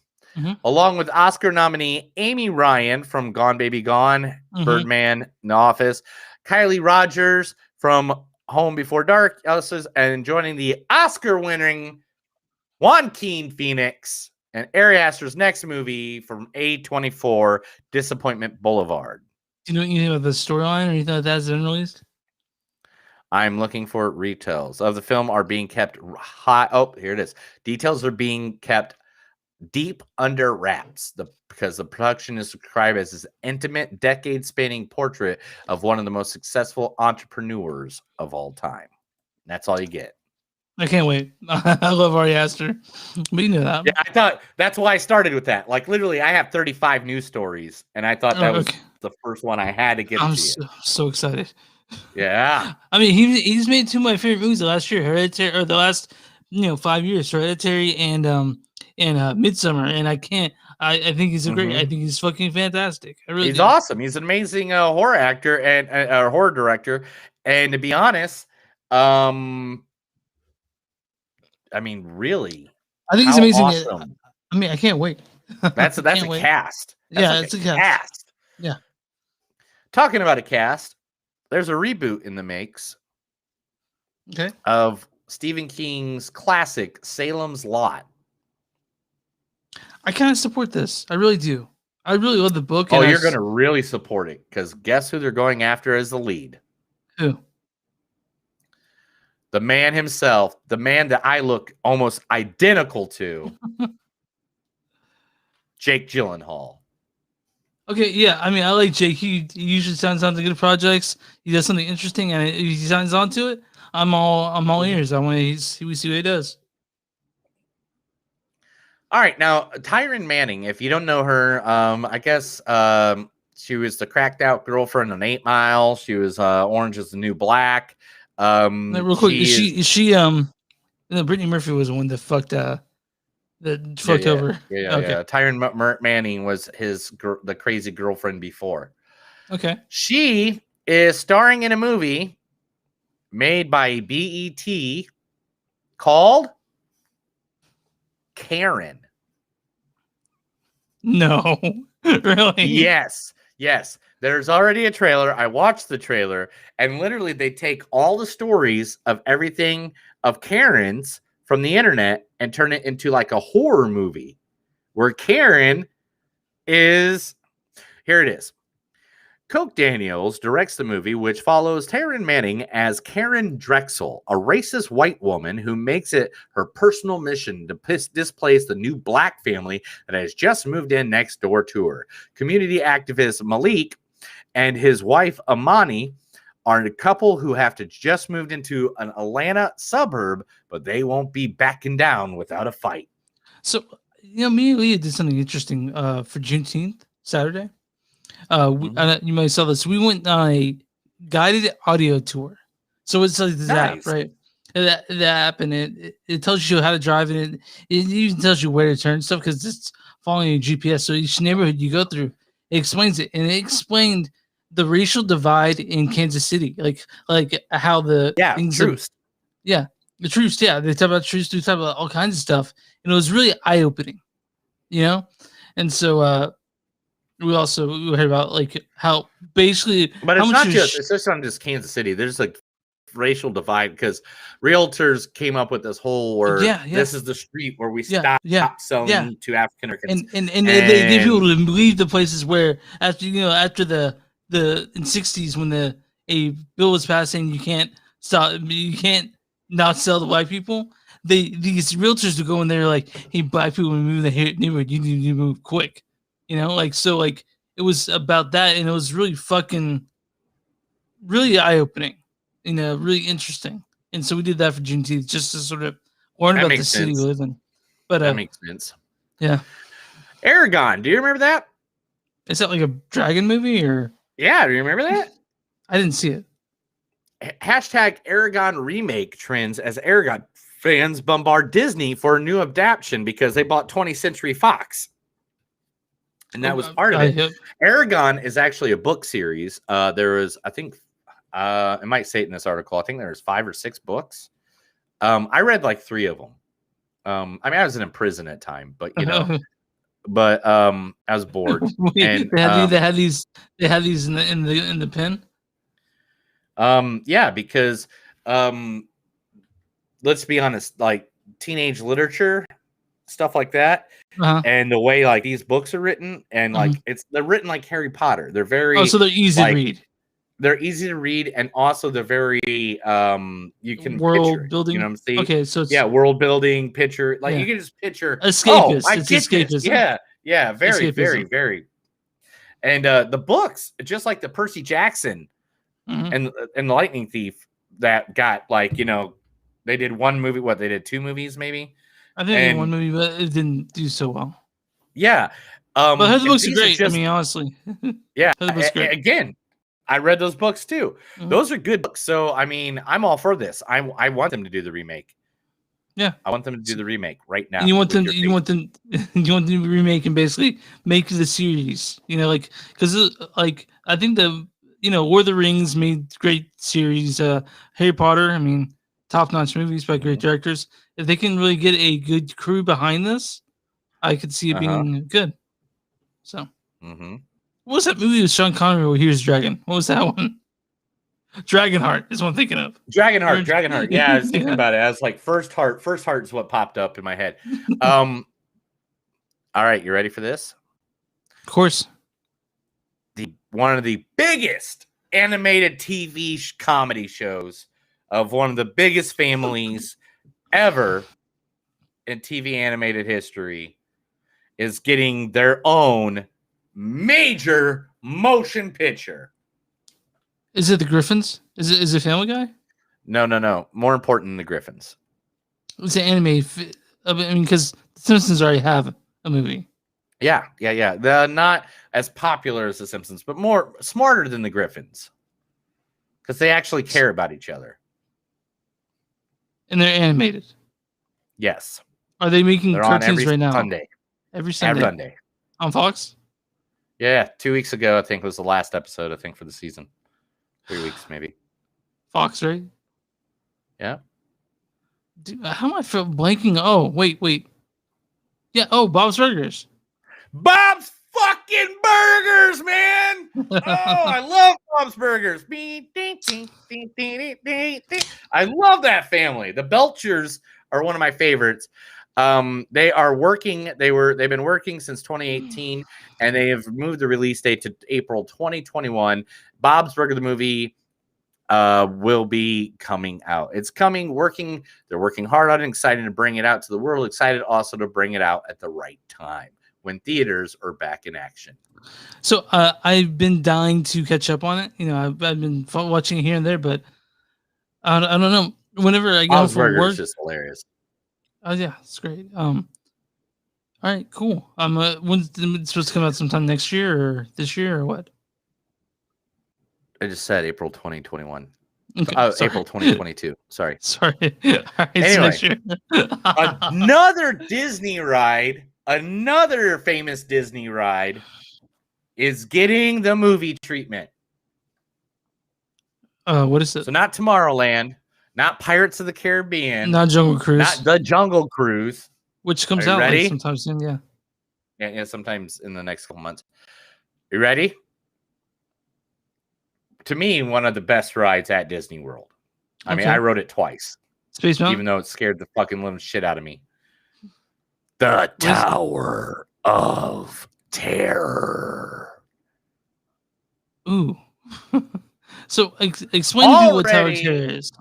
Along with Oscar nominee Amy Ryan from Gone Baby Gone, Birdman, The Office, Kylie Rogers from Home Before Dark, and joining the Oscar-winning Joaquin Phoenix and Ari Aster's next movie from A24, Disappointment Boulevard. Do you know anything about the storyline or anything like that has been released? I'm looking for details of the film are being kept high. Oh, here it is. Details are being kept deep under wraps because the production is described as this intimate, decade-spanning portrait of one of the most successful entrepreneurs of all time. That's all you get. I can't wait. I love Ari Aster. But you know that. Yeah, I thought that's why I started with that. Like literally, I have 35 news stories, and I thought that was the first one I had to get. I'm so excited. Yeah. I mean, he's made 2 of my favorite movies the last year, Hereditary, or the last 5 years, Hereditary and Midsummer, and I think he's a great. I think he's fucking fantastic. He's awesome. He's an amazing horror actor and horror director. And to be honest, I mean, really, I think he's amazing. Awesome. I mean, I can't wait. That's a cast. It's a cast. Yeah. Talking about a cast, there's a reboot in the makes. Okay. Of Stephen King's classic Salem's Lot. I kind of support this. I really do. I really love the book. Oh, you're going to really support it because guess who they're going after as the lead? Who? The man himself, the man that I look almost identical to, Jake Gyllenhaal. Okay, yeah. I mean, I like Jake. He usually signs on to good projects. He does something interesting, and he signs on to it. I'm all ears. I want to see what he does. All right, now Tyron Manning. If you don't know her, I guess she was the cracked out girlfriend on 8 Mile. She was Orange Is the New Black. Real quick, is she no, Brittany Murphy was the one that fucked over. Yeah. Okay. Tyron Manning was the crazy girlfriend before. Okay. She is starring in a movie made by BET called Karen. No, really? Yes. There's already a trailer. I watched the trailer, and literally they take all the stories of everything of Karen's from the internet and turn it into like a horror movie where Karen is, here it is. Coke Daniels directs the movie, which follows Taryn Manning as Karen Drexel, a racist white woman who makes it her personal mission to displace the new black family that has just moved in next door to her. Community activist Malik and his wife Amani are a couple who have just moved into an Atlanta suburb, but they won't be backing down without a fight. So, me and Leah did something interesting for Juneteenth, Saturday. You might have saw this. We went on a guided audio tour. So it's like this app, right? The app, and it tells you how to drive, and it even tells you where to turn and stuff because it's following your GPS. So each neighborhood you go through, it explains it, and it explained the racial divide in Kansas City, like how the truce. The truce. Yeah, they talk about truce. They talk about all kinds of stuff, and it was really eye opening, And so we heard about like how basically, but it's not just Kansas City. There's like racial divide because realtors came up with this whole where this is the street where we stop selling to African Americans, and they give people to leave the places where after the in '60s when a bill was passed saying you can't not sell to white people. These realtors would go in there like, hey, black people, when we move the neighborhood, you need to move quick. It was about that, and it was really really eye-opening, really interesting. And so we did that for Juneteenth, just to sort of learn about the city we live in. But that makes sense. Yeah. Aragon, do you remember that? Is that like a dragon movie or? Yeah, do you remember that? I didn't see it. Hashtag Aragon remake trends as Aragon fans bombard Disney for a new adaptation because they bought 20th Century Fox. And that was part of it. Aragon is actually a book series. There was, I think, I might say it in this article. I think there's 5 or 6 books. I read like 3 of them. I was in prison at time, but I was bored. And they had these in the pen. Yeah, because let's be honest, like teenage literature, stuff like that. And the way like these books are written, and like they're written like Harry Potter. They're very so they're easy to read. They're easy to read, and also they're very you can world building. You know what I'm saying? Okay, so it's, world building picture. Like you can just picture escapist. I get escapism. This. Yeah, very, escapism. very. And the books, just like the Percy Jackson and the Lightning Thief, that got like they did one movie. They did 2 movies maybe. I think they did one movie, but it didn't do so well. Yeah. But the books are great. I mean, honestly. Yeah. Again, I read those books too. Those are good books. So, I mean, I'm all for this. I want them to do the remake. Yeah. I want them to do the remake right now. You want them to remake and basically make the series, because I think Lord of the Rings made great series. Harry Potter, I mean, top-notch movies by great directors. If they can really get a good crew behind this, I could see it being good. So, what was that movie with Sean Connery where he was Dragon? What was that one? Dragonheart is what I'm thinking of. Dragonheart. Yeah, I was thinking about it. I was like, First Heart. First Heart is what popped up in my head. All right, you ready for this? Of course. One of the biggest animated TV comedy shows of one of the biggest families ever in TV animated history is getting their own major motion picture. Is it the Griffins? Is it Family Guy? No. More important than the Griffins. It's an anime. I mean, because The Simpsons already have a movie. Yeah. They're not as popular as the Simpsons, but more smarter than the Griffins. Because they actually care about each other. And they're animated. Yes. Are they making They're on cartoons every right now? Sunday. Every Sunday. Every Sunday. On Fox? Yeah, 2 weeks ago, I think was the last episode, I think, for the season. 3 weeks, maybe. Fox, right? Yeah. Dude, how am I blanking? Oh, wait. Yeah, Bob's Burgers. Bob's fucking Burgers, man! Oh, I love Bob's Burgers. I love that family. The Belchers are one of my favorites. They are working. They've been working since 2018, and they have moved the release date to April 2021. Bob's Burger, the movie, will be coming out. It's coming. They're working hard on it. Excited to bring it out to the world. Excited also to bring it out at the right time when theaters are back in action. So I've been dying to catch up on it. You know, I've been watching it here and there, but I don't know. Whenever I get home from work, is just hilarious. Oh yeah, it's great. All right, cool. When's it supposed to come out? Sometime next year or this year or what? I just said April 2021. Okay, April 2022. Sorry. Sorry. All right, Anyway, so another Disney ride, another famous Disney ride is getting the movie treatment. What is it? So not Tomorrowland, not Pirates of the Caribbean, Not Jungle Cruise, not the Jungle Cruise, which comes Are you out ready? like sometime soon. Yeah. Yeah, sometimes in the next couple months. You ready? To me, one of the best rides at Disney World. I mean, Okay. I rode it twice, Space Mountain. even though it scared the fucking living shit out of me. The Tower of Terror. Ooh. So explain to me what Tower of Already- Terror is.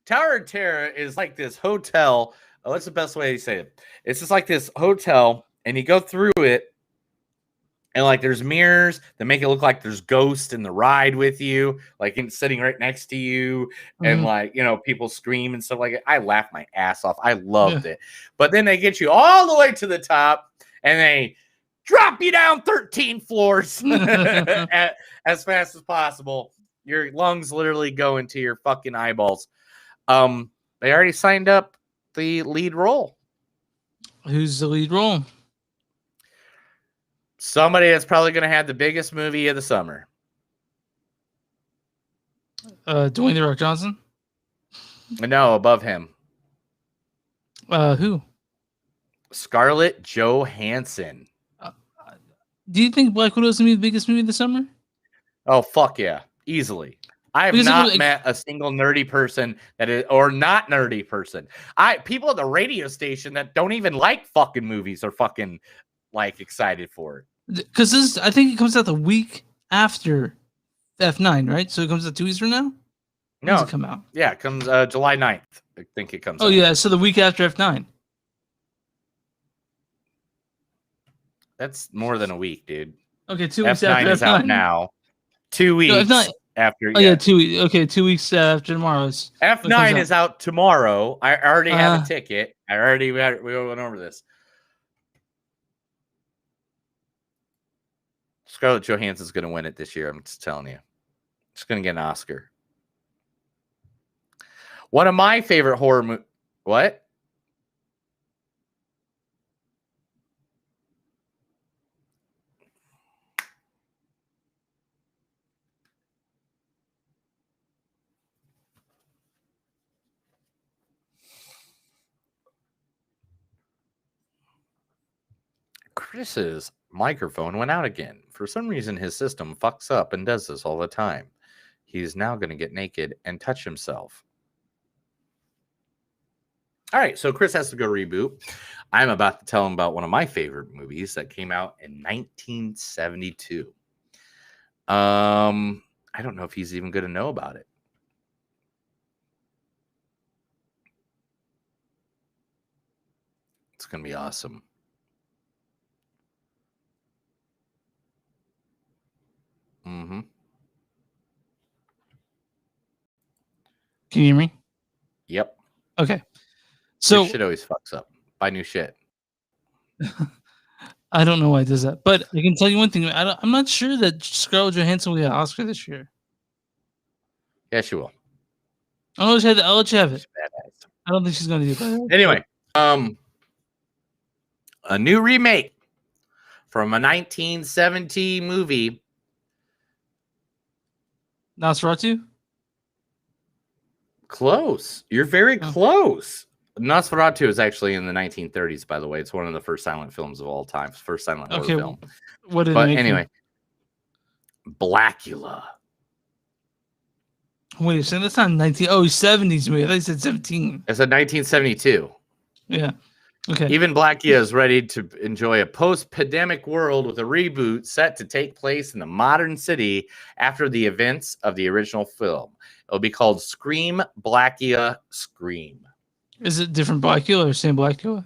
Tower of Terror is like this hotel. Oh, what's the best way to say it? It's just like this hotel, and you go through it, and like there's mirrors that make it look like there's ghosts in the ride with you, like sitting right next to you, and like, you know, people scream and stuff like that. I laughed my ass off. I loved it. But then they get you all the way to the top, and they drop you down 13 floors as fast as possible. Your lungs literally go into your fucking eyeballs. They already signed up the lead role. Who's the lead role? Somebody that's probably going to have the biggest movie of the summer. Dwayne The Rock Johnson. No, above him. Who? Scarlett Johansson. Do you think Black Widow is gonna be the biggest movie of the summer? Oh, fuck yeah. Easily. I have Because not met a single nerdy person that is, or not nerdy person. People at the radio station that don't even like fucking movies are fucking like excited for it. Because I think it comes out the week after F9, right? So it comes out 2 weeks from now? When does No, it come out? Yeah, it comes July 9th. I think it comes out. Oh, yeah. So the week after F9. That's more than a week, dude. Okay, 2 weeks F9 after is F9. out now. 2 weeks No, F9. after. Oh, yeah, 2 weeks. Okay, 2 weeks after tomorrow's. F9 is out tomorrow. I already have a ticket. We went over this. Scarlett Johansson's going to win it this year. I'm just telling you. She's going to get an Oscar. One of my favorite horror movies. What? Chris's microphone went out again. For some reason, his system fucks up and does this all the time. He's now going to get naked and touch himself. All right, so Chris has to go reboot. I'm about to tell him about one of my favorite movies that came out in 1972. I don't know if he's even going to know about it. It's going to be awesome. Mm-hmm. Can you hear me? Yep. Okay. So Your shit always fucks up. Buy new shit. I don't know why it does that, but I can tell you one thing. I'm not sure that Scarlett Johansson will get an Oscar this year. Yeah, she will. I'll let you have it. I don't think she's going to do it. Anyway, a new remake from a 1970 movie. Nosferatu? Close. You're very close. Nosferatu is actually in the 1930s, by the way. It's one of the first silent films of all time. First silent horror film. What did but it make anyway, Blackula. Wait a second, that's not 70s movie. I thought you said 17. It's a 1972. Yeah. Okay. Even Blackula is ready to enjoy a post-pandemic world with a reboot set to take place in the modern city after the events of the original film. It'll be called Scream Blackula Scream. Is it different Blackula or same Blackula?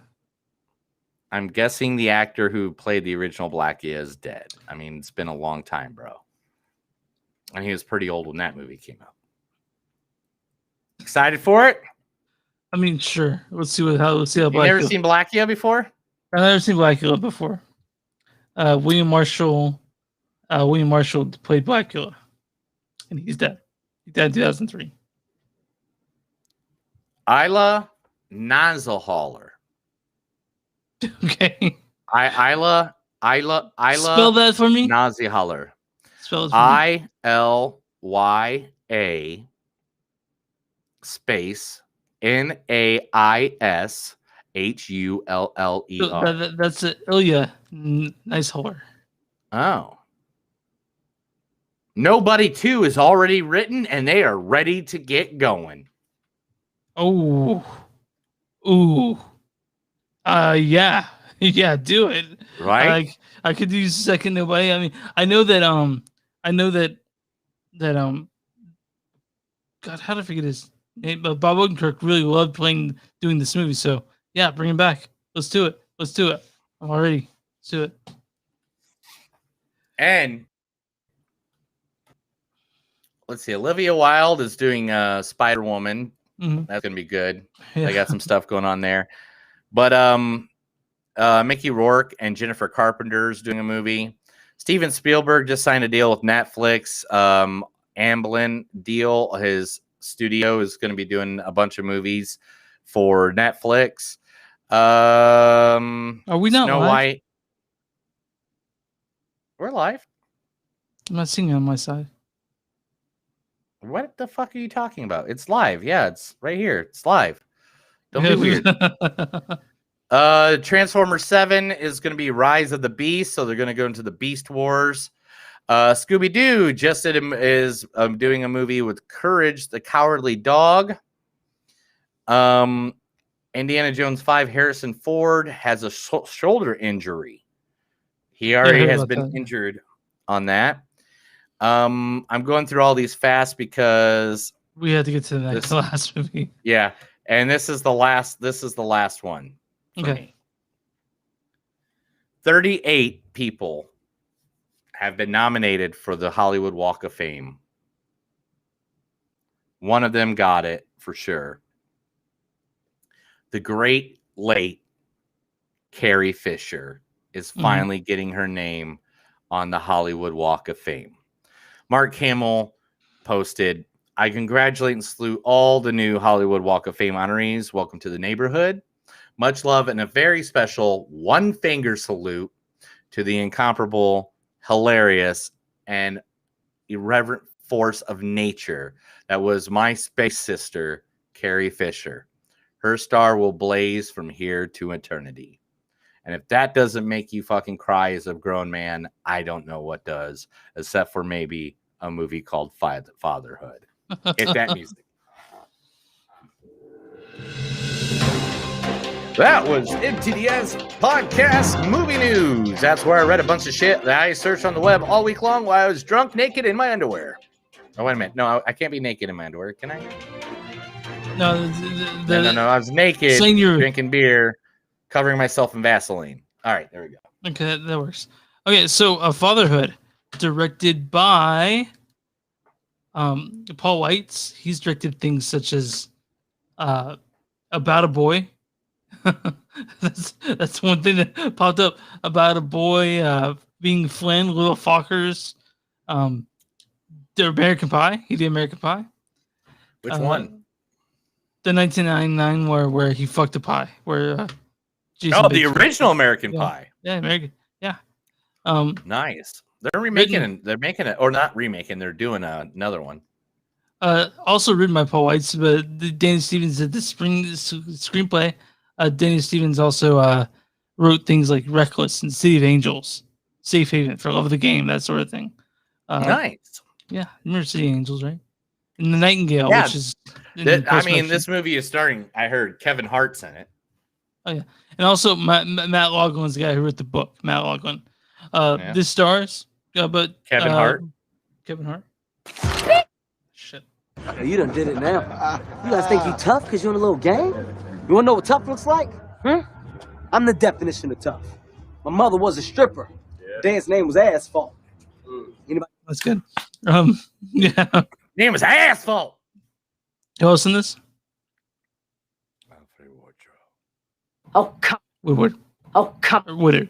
I'm guessing the actor who played the original Blackula is dead. I mean, it's been a long time, bro. And he was pretty old when that movie came out. Excited for it? I mean, sure. Let's see how You've never seen Blackula before? I've never seen Blackula before. William Marshall played Blackula, and he's dead. He died in 2003. Isla Nazelhaller. Okay. Isla. Spell that for me. Nazelhaller. Spell it for me. ILYA space NAISHULLER. That's it. Ilya. Nice horror. Oh. Nobody 2 is already written and they are ready to get going. Oh. Ooh. Yeah. Yeah, do it. Right? I could use second nobody. I mean, I know that God, how did I forget his name? But Bob Odenkirk really loved doing this movie. So yeah, bring him back. Let's do it. I'm all ready. Let's do it. And let's see, Olivia Wilde is doing Spider-Woman. Mm-hmm. That's gonna be good. Yeah. They got some stuff going on there. But Mickey Rourke and Jennifer Carpenter's doing a movie. Steven Spielberg just signed a deal with Netflix. Amblin deal. His studio is going to be doing a bunch of movies for Netflix. Are we not Snow live? White. We're live. I'm not seeing it on my side. What the fuck are you talking about? It's live. Yeah, it's right here. It's live. Don't be weird. Transformers 7 is going to be Rise of the Beast, so they're going to go into the Beast Wars. Scooby-Doo just is doing a movie with Courage the Cowardly Dog. Indiana Jones 5, Harrison Ford has a shoulder injury. He already has been injured on that. I'm going through all these fast because we had to get to the last movie. Yeah, and this is the last one. Okay. Me. 38 people have been nominated for the Hollywood Walk of Fame. One of them got it for sure. The great late Carrie Fisher is finally getting her name on the Hollywood Walk of Fame. Mark Hamill posted, "I congratulate and salute all the new Hollywood Walk of Fame honorees. Welcome to the neighborhood. Much love and a very special one-finger salute to the incomparable, hilarious, and irreverent force of nature that was my space sister, Carrie Fisher. Her star will blaze from here to eternity." And if that doesn't make you fucking cry as a grown man, I don't know what does, except for maybe a movie called Fatherhood. Hit that music. That was MTDS Podcast Movie News. That's where I read a bunch of shit that I searched on the web all week long while I was drunk, naked in my underwear. Oh, wait a minute. No, I can't be naked in my underwear. Can I? No, No. I was naked, drinking beer, covering myself in Vaseline. All right, there we go. Okay, that works. Okay, so Fatherhood, directed by Paul Weitz. He's directed things such as About a Boy. that's one thing that popped up. About a Boy, being Flynn, Little Fockers, the American Pie. He did American Pie. Which one? The 1999 where he fucked a pie. Where the original American Pie. Yeah, American. Yeah. Nice. They're remaking. They're making it, or not remaking. They're doing another one. Also written by Paul Weitz, but Danny Stevens did the screenplay. Danny Stevens also wrote things like Reckless and City of Angels, Safe Haven, For Love of the Game, that sort of thing. Nice. Yeah, remember City of Angels, right? And The Nightingale, which is. This movie is starring. I heard Kevin Hart's in it. Oh yeah, and also Matt Laughlin's the guy who wrote the book. Matt Laughlin. This stars, but Kevin Hart. Kevin Hart. Shit. You done did it now. You guys think you tough because you're in a little gang? You wanna know what tough looks like? I'm the definition of tough. My mother was a stripper. Dad's name was Asphalt. Anybody? That's good. Yeah. Name was Asphalt. Who else in this? Oh, come. Woodward. Oh, come. Woodard.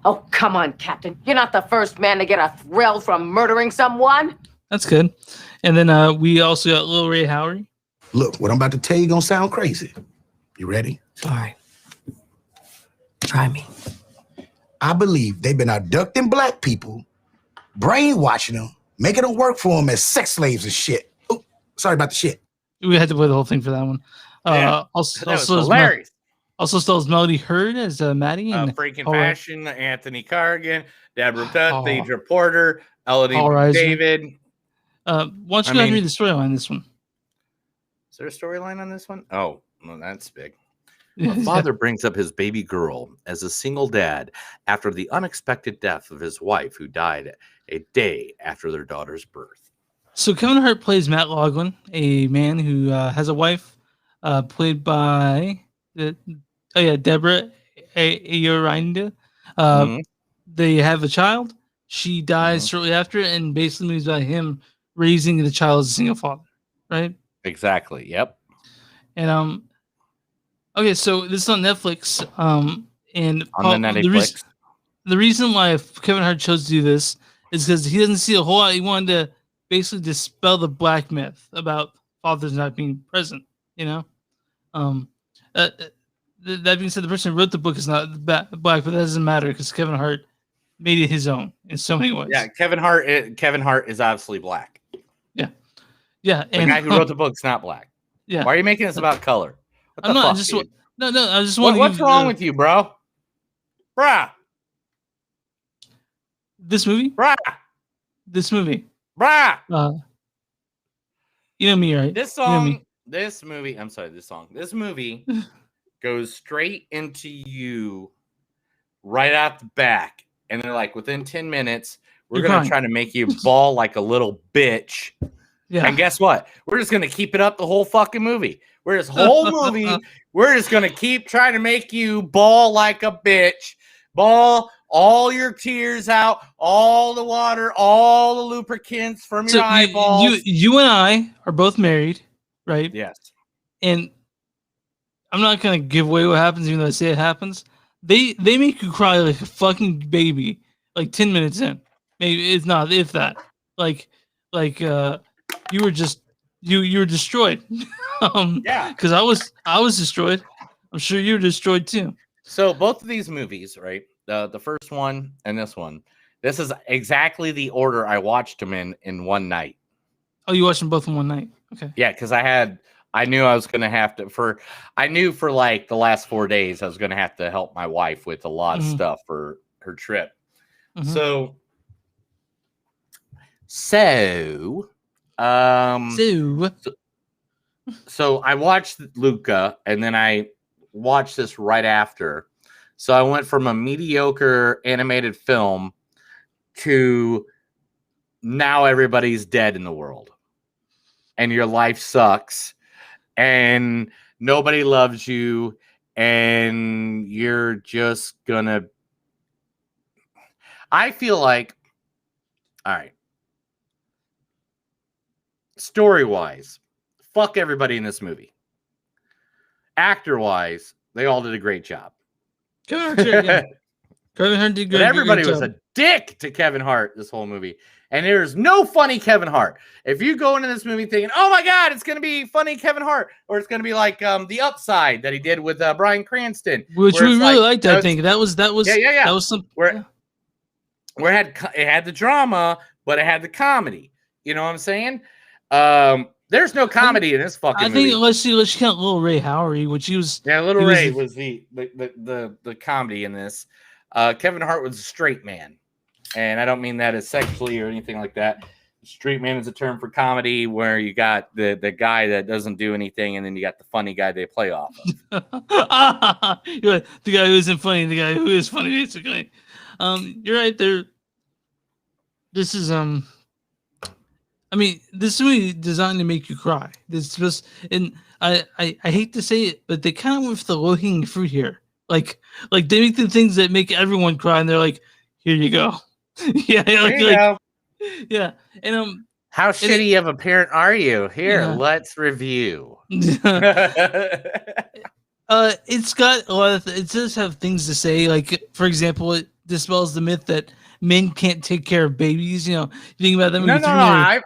Oh, come on, Captain. You're not the first man to get a thrill from murdering someone. That's good. And then we also got Lil Ray Howery. Look, what I'm about to tell you gonna sound crazy. You ready? All right. Try me. I believe they've been abducting black people, brainwashing them, making them work for them as sex slaves and shit. Oh, sorry about the shit. We had to play the whole thing for that one. Also hilarious. Also stars Melody Hurd as Maddie and Freaking Passion, Anthony Carrigan, Deborah Tutt, Deidre Porter, Elodie David. Why don't you go ahead and read the storyline on this one? Is there a storyline on this one? Oh, well, that's big. A father brings up his baby girl as a single dad after the unexpected death of his wife, who died a day after their daughter's birth. So Kevin Hart plays Matt Laughlin, a man who has a wife, played by Deborah Ayorinda. They have a child. She dies shortly after, and basically moves by him raising the child as a single father, right? Exactly. Yep. And okay, so this is on Netflix. And on the Netflix. The reason why Kevin Hart chose to do this is because he doesn't see a whole lot. He wanted to basically dispel the black myth about fathers not being present. You know, that being said, the person who wrote the book is not black, but that doesn't matter because Kevin Hart made it his own in so many ways. Yeah, Kevin Hart is obviously black. Yeah, the guy who wrote the book's not black. Yeah, why are you making this about color? What the fuck, dude? No. I just want. What's wrong with you, bro? Bruh. This movie. Bruh. You know me, right? This song. This movie goes straight into you right out the back, and they're like, within 10 minutes, we're gonna try to make you bawl like a little bitch. Yeah. And guess what? We're just gonna keep it up the whole fucking movie. We're just gonna keep trying to make you bawl like a bitch, bawl all your tears out, all the water, all the lubricants from your eyeballs. You and I are both married, right? Yes. And I'm not gonna give away what happens, even though I say it happens. They make you cry like a fucking baby, like 10 minutes in. Maybe it's not, if that. You were just you were destroyed. Yeah, because I was destroyed. I'm sure you were destroyed too. So both of these movies, right? The first one and this one. This is exactly the order I watched them in one night. Oh, you watched them both in one night? Okay. Yeah, because I knew I was gonna have to for like the last 4 days I was gonna have to help my wife with a lot of stuff for her trip. So I watched Luca, and then I watch this right after. So I went from a mediocre animated film to now everybody's dead in the world. And your life sucks. And nobody loves you. And you're just gonna... I feel like... All right. Story-wise, fuck everybody in this movie. Actor-wise, they all did a great job. Kevin Hart did, yeah. Kevin Hart did good. But everybody was a dick to Kevin Hart this whole movie. And there's no funny Kevin Hart. If you go into this movie thinking, oh my God, it's going to be funny Kevin Hart, or it's going to be like The Upside that he did with Bryan Cranston. Which we really liked, I think. That was That was some... Where it had the drama, but it had the comedy. You know what I'm saying? There's no comedy in this fucking movie. I think let's count Little Ray Howery, which he was... Yeah, Little Ray was the comedy in this. Kevin Hart was a straight man. And I don't mean that as sexually or anything like that. Straight man is a term for comedy where you got the guy that doesn't do anything, and then you got the funny guy they play off of. The guy who isn't funny, the guy who is funny, basically. You're right there. This is I mean, this movie designed to make you cry. This was, and I hate to say it, but they kind of went for the low-hanging fruit here. Like they make the things that make everyone cry, and they're like, "Here you go." Yeah, yeah. And how shitty of a parent are you? Here, let's review. It's got a lot of. It does have things to say. Like, for example, it dispels the myth that men can't take care of babies. You know, you think about them. No.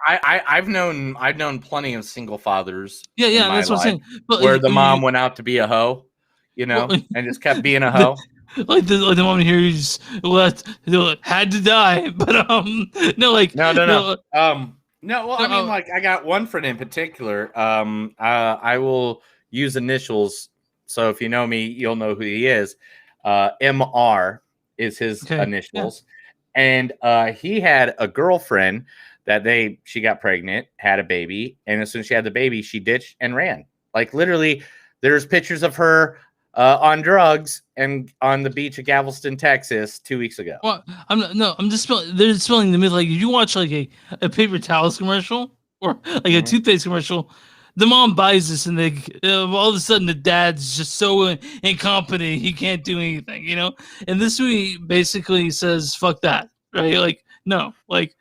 I've known plenty of single fathers. Yeah. That's what I'm saying. But where the mom went out to be a hoe, you know, and just kept being a hoe. Like the mom here who's had to die, but no. Well, I mean, like, I got one friend in particular. I will use initials, so if you know me, you'll know who he is. MR is his initials, and he had a girlfriend that she got pregnant, had a baby, and as soon as she had the baby, she ditched and ran. Like, literally, there's pictures of her on drugs and on the beach of Galveston, Texas, 2 weeks ago. Well, I'm just they're spilling the myth. Like, if you watch like a paper towels commercial or like a toothpaste commercial, the mom buys this and they all of a sudden the dad's just so incompetent he can't do anything, you know. And this movie basically says fuck that, right? Like, no, like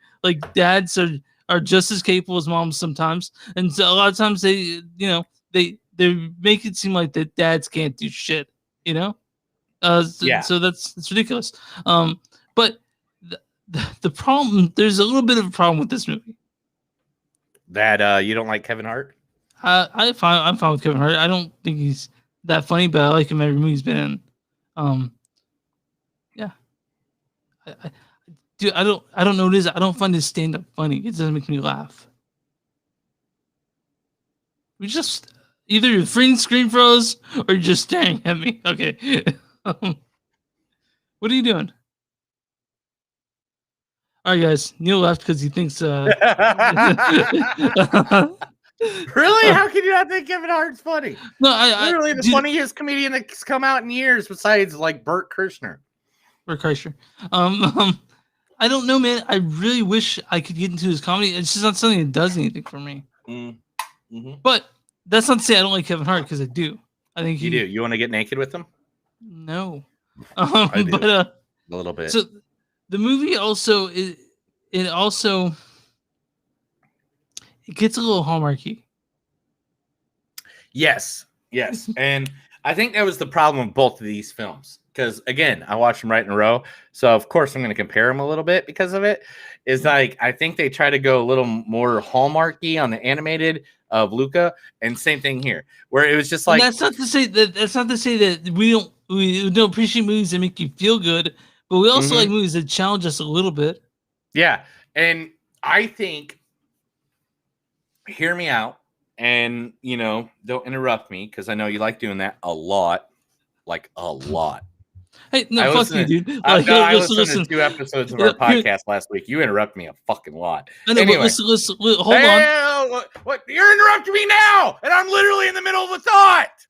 dads are just as capable as moms sometimes, and so a lot of times they make it seem like that dads can't do shit, you know? So that's ridiculous. But the problem, there's a little bit of a problem with this movie. That you don't like Kevin Hart? I'm fine with Kevin Hart. I don't think he's that funny, but I like him every movie he's been in. Yeah. I don't know this. I don't find his stand-up funny. It doesn't make me laugh. Either your screen froze or you're just staring at me. Okay. What are you doing? All right, guys. Neil left because he thinks. Really? How can you not think Kevin Hart's funny? No, literally the funniest comedian that's come out in years, besides like Bert Kreischer. I don't know, man. I really wish I could get into his comedy. It's just not something that does anything for me. Mm-hmm. But that's not to say I don't like Kevin Hart, because I do. I think you do. You want to get naked with him? No. I do. But a little bit. So the movie also it gets a little Hallmarky. Yes. And I think that was the problem with both of these films. Because again, I watched them right in a row. So of course I'm going to compare them a little bit because of it. Is like, I think they try to go a little more Hallmarky on the animated of Luca, and same thing here, where it was just like, that's not to say that we don't appreciate movies that make you feel good, but we also like movies that challenge us a little bit. Yeah. And I think, hear me out, and don't interrupt me, because I know you like doing that a lot. Like a lot. Hey, no, fuck you, dude. I listened to 2 episodes of our podcast last week. You interrupt me a fucking lot. Anyway, listen, hold on. What? You're interrupting me now, and I'm literally in the middle of a thought.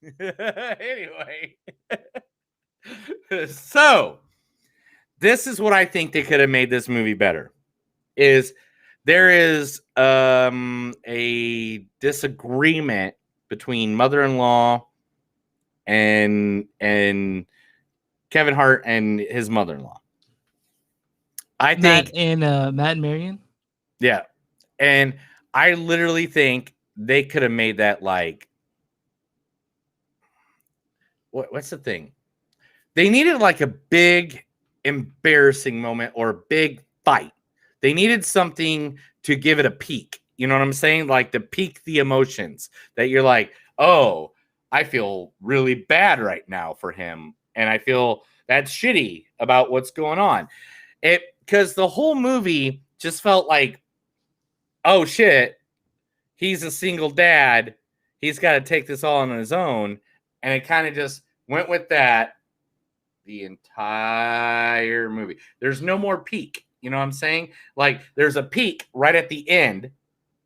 Anyway, so this is what I think they could have made this movie better. Is there is a disagreement between mother-in-law and Kevin Hart and his mother-in-law. I think Matt and Marion. Yeah. And I literally think they could have made that like what's the thing? They needed like a big embarrassing moment or a big fight. They needed something to give it a peak. You know what I'm saying? Like to peak the emotions that you're like, oh, I feel really bad right now for him. And I feel that's shitty about what's going on. Because the whole movie just felt like, oh shit, he's a single dad. He's got to take this all on his own. And it kind of just went with that the entire movie. There's no more peak. You know what I'm saying? Like there's a peak right at the end,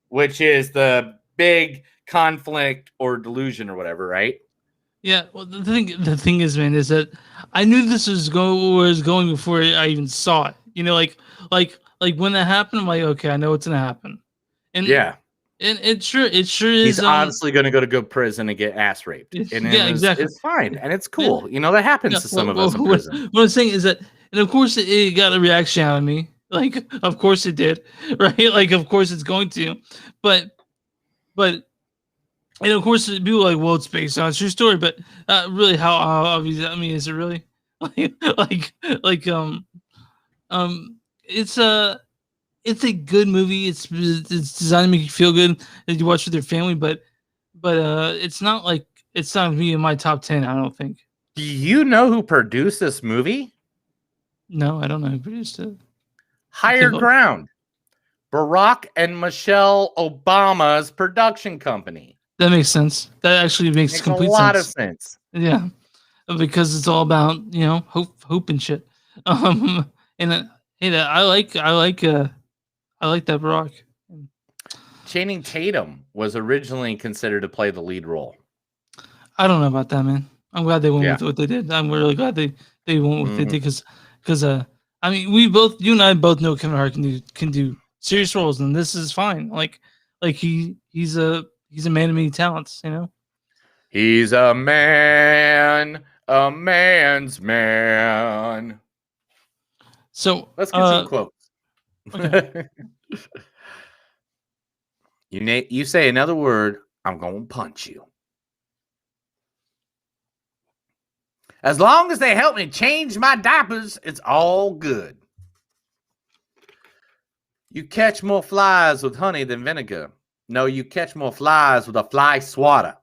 which is the big conflict or delusion or whatever, right? Yeah. Well, the thing is, man, is that I knew this was going before I even saw it. You know, like when that happened, I'm like, okay, I know what's gonna happen. And yeah. And it sure is. He's obviously going to go to prison and get ass raped. And exactly. It's fine. And it's cool. You know, that happens to some of us in prison. What I'm saying is that, and of course it got a reaction out of me. Like, of course it did. Right? Like, of course it's going to. But, and of course people are like, well, it's based on a true story. But really, how obvious? I mean, is it really? It's a good movie. It's designed to make you feel good that you watch with your family, but it's not like it's not gonna be in my top 10. I don't think. Do you know who produced this movie? No, I don't know who produced it. Higher Ground, Barack and Michelle Obama's production company. That makes sense. That actually makes complete sense. A lot of sense. Yeah, because it's all about hope and shit. And hey, I like that Barack. Channing Tatum was originally considered to play the lead role. I don't know about that, man. I'm glad they went with what they did. I'm really glad they went with it because I mean you and I both know Kevin Hart can do serious roles, and this is fine. Like he's a man of many talents, you know. He's a man's man. So let's get some quotes. Okay. You say another word, I'm gonna punch you. As long as they help me change my diapers, it's all good. You catch more flies with honey than vinegar. No, you catch more flies with a fly swatter.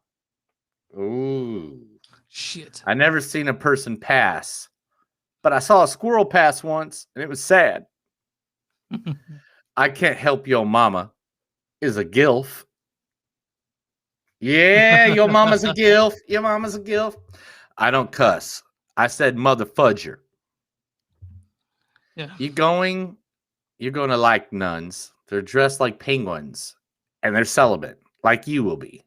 Ooh. Shit. I never seen a person pass, but I saw a squirrel pass once, and it was sad. I can't help your mama is a gilf. Yeah, your mama's a gilf. Your mama's a gilf. I don't cuss. I said mother fudger. Yeah. You're going to like nuns. They're dressed like penguins, and they're celibate, like you will be.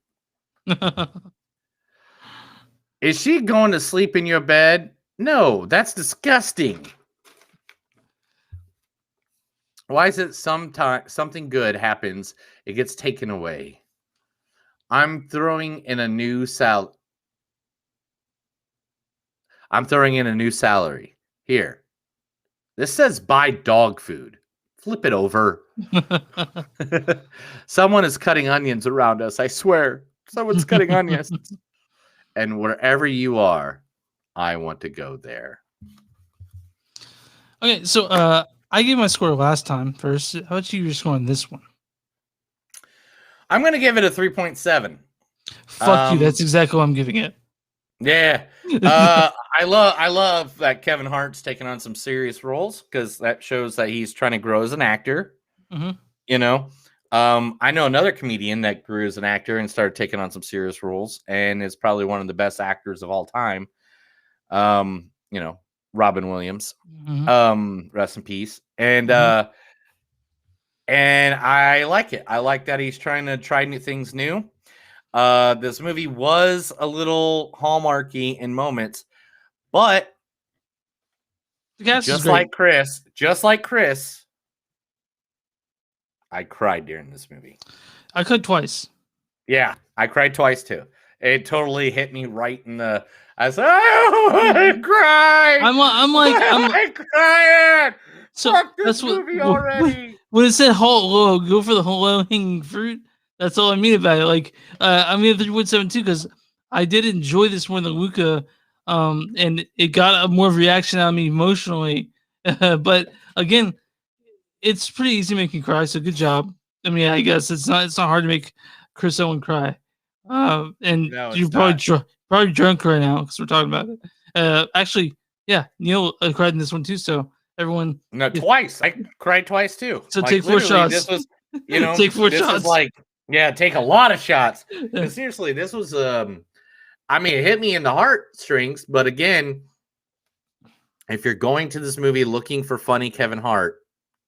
Is she going to sleep in your bed? No, that's disgusting. Why is it something good happens, it gets taken away? I'm throwing in a new salary. Here. This says buy dog food. Flip it over. Someone is cutting onions around us. I swear. Someone's cutting onions. And wherever you are, I want to go there. Okay, so I gave my score last time first. How about you scoring this one? I'm going to give it a 3.7. Fuck you. That's exactly what I'm giving it. Yeah. I love that Kevin Hart's taking on some serious roles because that shows that he's trying to grow as an actor. Mm-hmm. You know, I know another comedian that grew as an actor and started taking on some serious roles and is probably one of the best actors of all time. You know, Robin Williams. Mm-hmm. Rest in peace. And I like it. I like that he's trying to try new things new. This movie was a little hallmarky in moments, but just like Chris, I cried during this movie. I cried twice. Yeah, I cried twice too. It totally hit me right in the. I was like, I cry. I'm crying. So Fuck this that's movie already. When it said low, go for the low hanging fruit. That's all I mean about it. Like, I mean 3.7 too, because I did enjoy this more than Luca, and it got a more of a reaction out of me emotionally. But again, it's pretty easy making cry. So good job. I mean, I guess it's not hard to make Chris Owen cry. And No, you're it's probably drunk right now because we're talking about it. Actually, yeah, Neil cried in this one too. So everyone, twice. I cried twice too. So take 4 shots. This was, take 4 this shots. is like, take a lot of shots. Seriously, this was, I mean, it hit me in the heartstrings. But again, if you're going to this movie looking for funny Kevin Hart,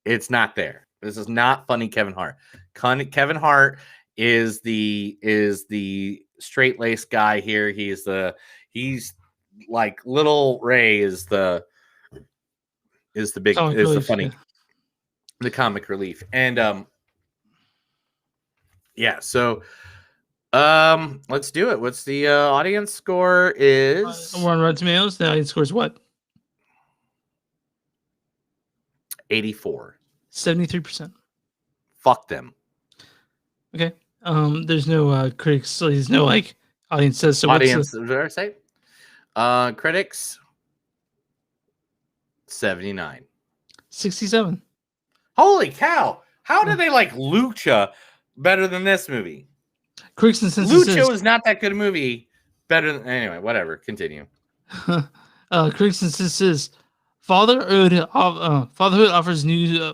it's not there. This is not funny Kevin Hart. Kevin Hart is the straight-laced guy here. He's like Little Ray is the funny, the comic relief. And yeah, so let's do it. What's the audience score is? We're on Rotten Tomatoes. The audience score is what? 84. 73%. Fuck them. Okay. There's no critics, so there's no like audience says so. Audience, what did I say? Critics 79. 67. Holy cow! How do they like Lucha better than this movie? Critics and census Lucha is not that good a movie. Better than anyway. Whatever. Continue. Critics and census Fatherhood offers new.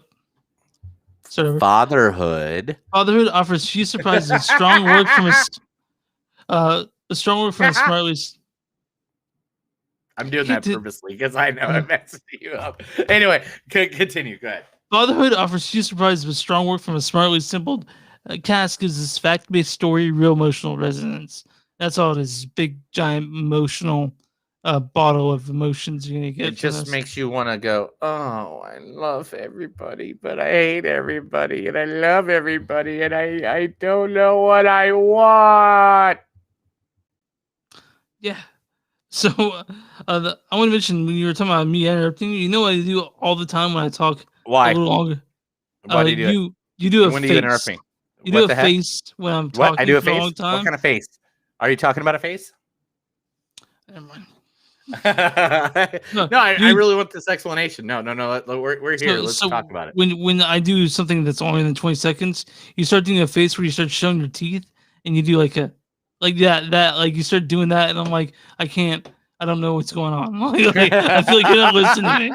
Fatherhood offers few surprises and strong work from a smartly. I'm doing that purposely because I know I'm messing you up. Anyway, continue. Go ahead. Fatherhood offers few surprises, but strong work from a smartly assembled cast gives this fact-based story real emotional resonance. That's all it is. Big, giant, emotional bottle of emotions you're gonna get. It just makes you want to go, oh, I love everybody, but I hate everybody, and I love everybody, and I don't know what I want. Yeah. So I want to mention when you were talking about me interrupting you, know what I do all the time when I talk Why? a little longer? Why do you do it? You do a when face. Do you interrupt me? You do a face when I'm talking I do a for a face? long time. What kind of face? Are you talking about a face? Never mind. I really want this explanation. No. We're here. Let's talk about it. When I do something that's longer than 20 seconds, you start doing a face where you start showing your teeth, and you do like you start doing that, and I'm like, I don't know what's going on. I feel like you're not listening to me.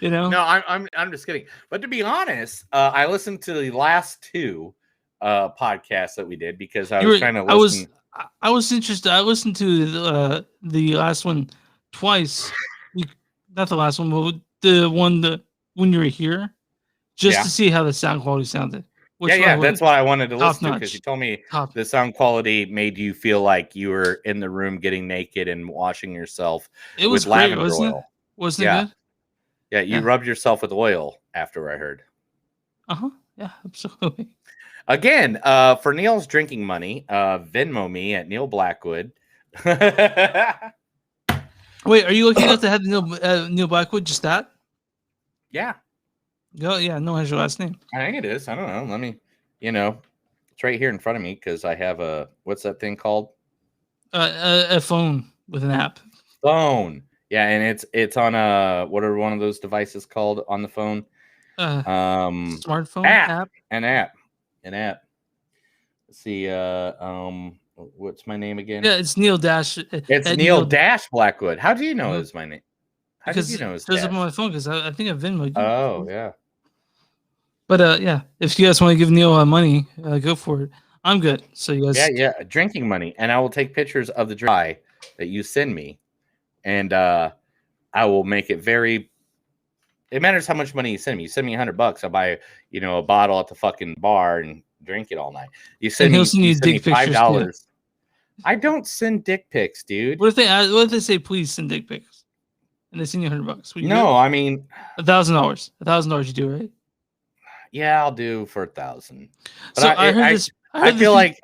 You know? No, I'm just kidding. But to be honest, I listened to the last 2 podcasts that we did because I was trying to listen. I was interested. I listened to the last one twice. Not the last one, but the one when you were here, just to see how the sound quality sounded. That's why I wanted to listen to, because you told me Top. the sound quality made you feel like you were in the room getting naked and washing yourself with lavender oil. Wasn't it good? Yeah, you rubbed yourself with oil after, I heard. Yeah, absolutely. Again, for Neil's drinking money, Venmo me at Neil Blackwood. Wait, are you looking enough to have Neil Blackwood? Just that? Yeah. Oh, yeah. No, has your last name? I think it is. I don't know. Let me, it's right here in front of me because I have what's that thing called? A phone with an app. Phone. Yeah, and it's on what are one of those devices called on the phone? Smartphone app. An app. Let's see. What's my name again? Yeah, it's Neil Dash. It's Neil Dash Blackwood. How do you know it's my name? How because did you know it's up on my phone? Because I think I've Venmoed you. Oh yeah. But yeah, if you guys want to give Neil money, go for it. I'm good. So you guys. Yeah, drinking money, and I will take pictures of the dry that you send me, and I will make it very. It matters how much money you send me. You send me $100, I'll buy a bottle at the fucking bar and drink it all night. You And send he'll me, send you dick pictures, too. $5. I don't send dick pics, dude. What if they say please send dick pics, and they send you $100? No, I mean $1,000. $1,000 you do, right? Yeah, I'll do for 1,000. But So I heard this. I feel like